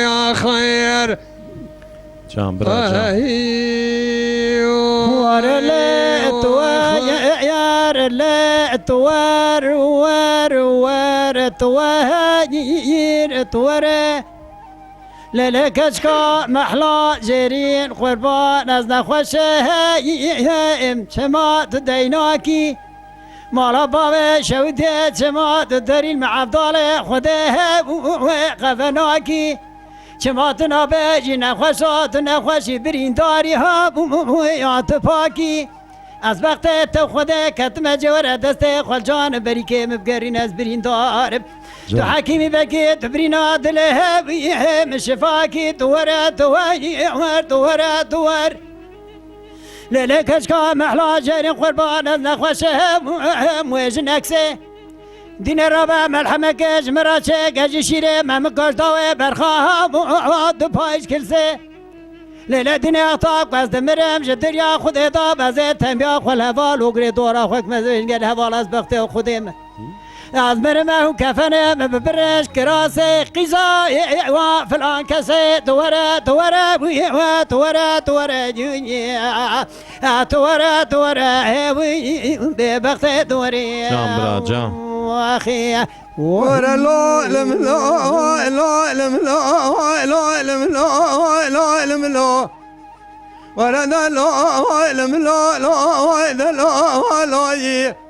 يا خير جان برا جان ورلت ويرلت ور ور ورت وهيرت ورا للكشكا محلا جرين قربان از نخوشه ام شما ديناكي مالا بابا شودي شما درين مع عبدال خده قفناكي چماتنا بجی نخوشات نخوشی برین داری ها بویات پاکی از وقت تو خوده کتم جوره دست خود جان بری که مبگرین از برین دار تو حکیمی بکی تو برین آدله بیه شفاکی دوره دوره لیلی کشکا محلا جرین قربان از نخوشه مویج نکسه دین رابع ملحمه کش مراچه گج شیره ممکاش داوه برخواه دو پایش کلسه لیله دین اختاب قصد مرم جدریا خود دا بزه تنبیا خل حوال و گری دورا خوک مزوین گر حوال از بخت خودم از مرمه و کفنه ببرش کراسه قیزا و فلان کسه دوره به بخت دوره جان برا جان واخي ورا لا لم لا لا لم لا لا لم لا لا لم لا ورا لا لم لا لا لا لا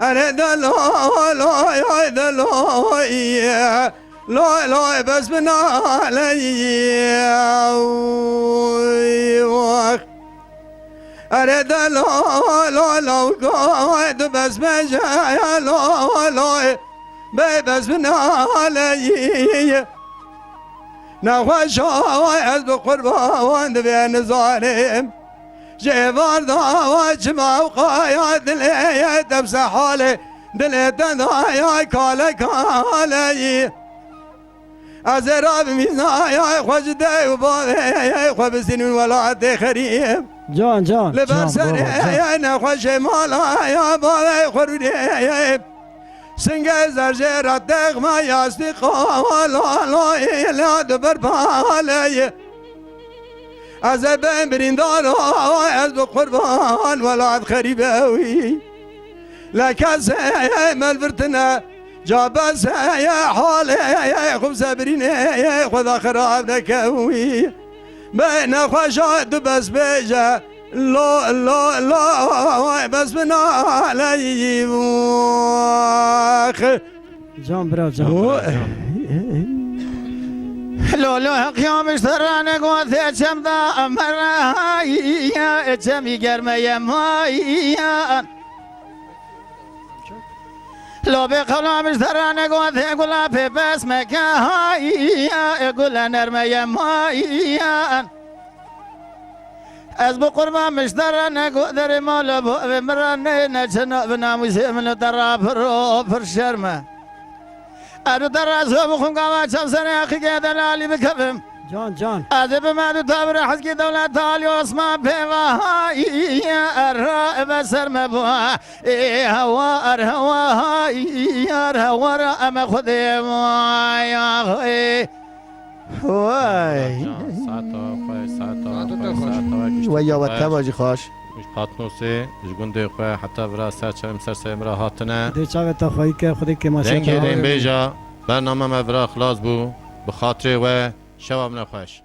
أنا لا لا لا لا لا لا بس من علي أريد لا لا لا قاعد بس ما جاي لا لا بس من علي نخوش از بقربان بين ظالم جبار دعوة ما وقايا دلي تبس حالي دلي تنايا كالي كالي أزراب ميزايا خوش دي وبالي خوش سنين ولا عدي خريب جان جان لبرسر يا نخوش مالا يا بابا خرودي سنگ زرجر دق ما یاستی قالا لا لا دبر بالی از بن بریندار از قربان ولاد خریبوی لکس من ورتنا جابس يا حالي خب صبرين خذ خراب نكوي بين خشاد بس بيجا لا لا لا بس بنا علي جان برا جان لولو قیامش ترانه گوته چم دا مرایی چمی گرمه مایی لو به قلامش ترانه گوته گلا پی بس مکایی گلا نرمه مایی از بو قربانش ترانه گوته مال بو مرانه نچنا بناموسی من ترا پر شرمه ارو دراز و بخون قوا چم سر اخی که دلالی بکبم جان جان ادب من تابر حزکی دولت عالی عثمان پیوایی ار بسر مبوا هوا ار هوا ار هوا را ام خود وای وای ویا و تواجی خوش مش پاتنوسه جگونده خواه حتی برا سرچم سرسیم را هاتنه دی چاوه تا خواهی که خودی که ماشین دنکه دین بیجا برنامه مبرا خلاص بو بخاطر و شواب نخوش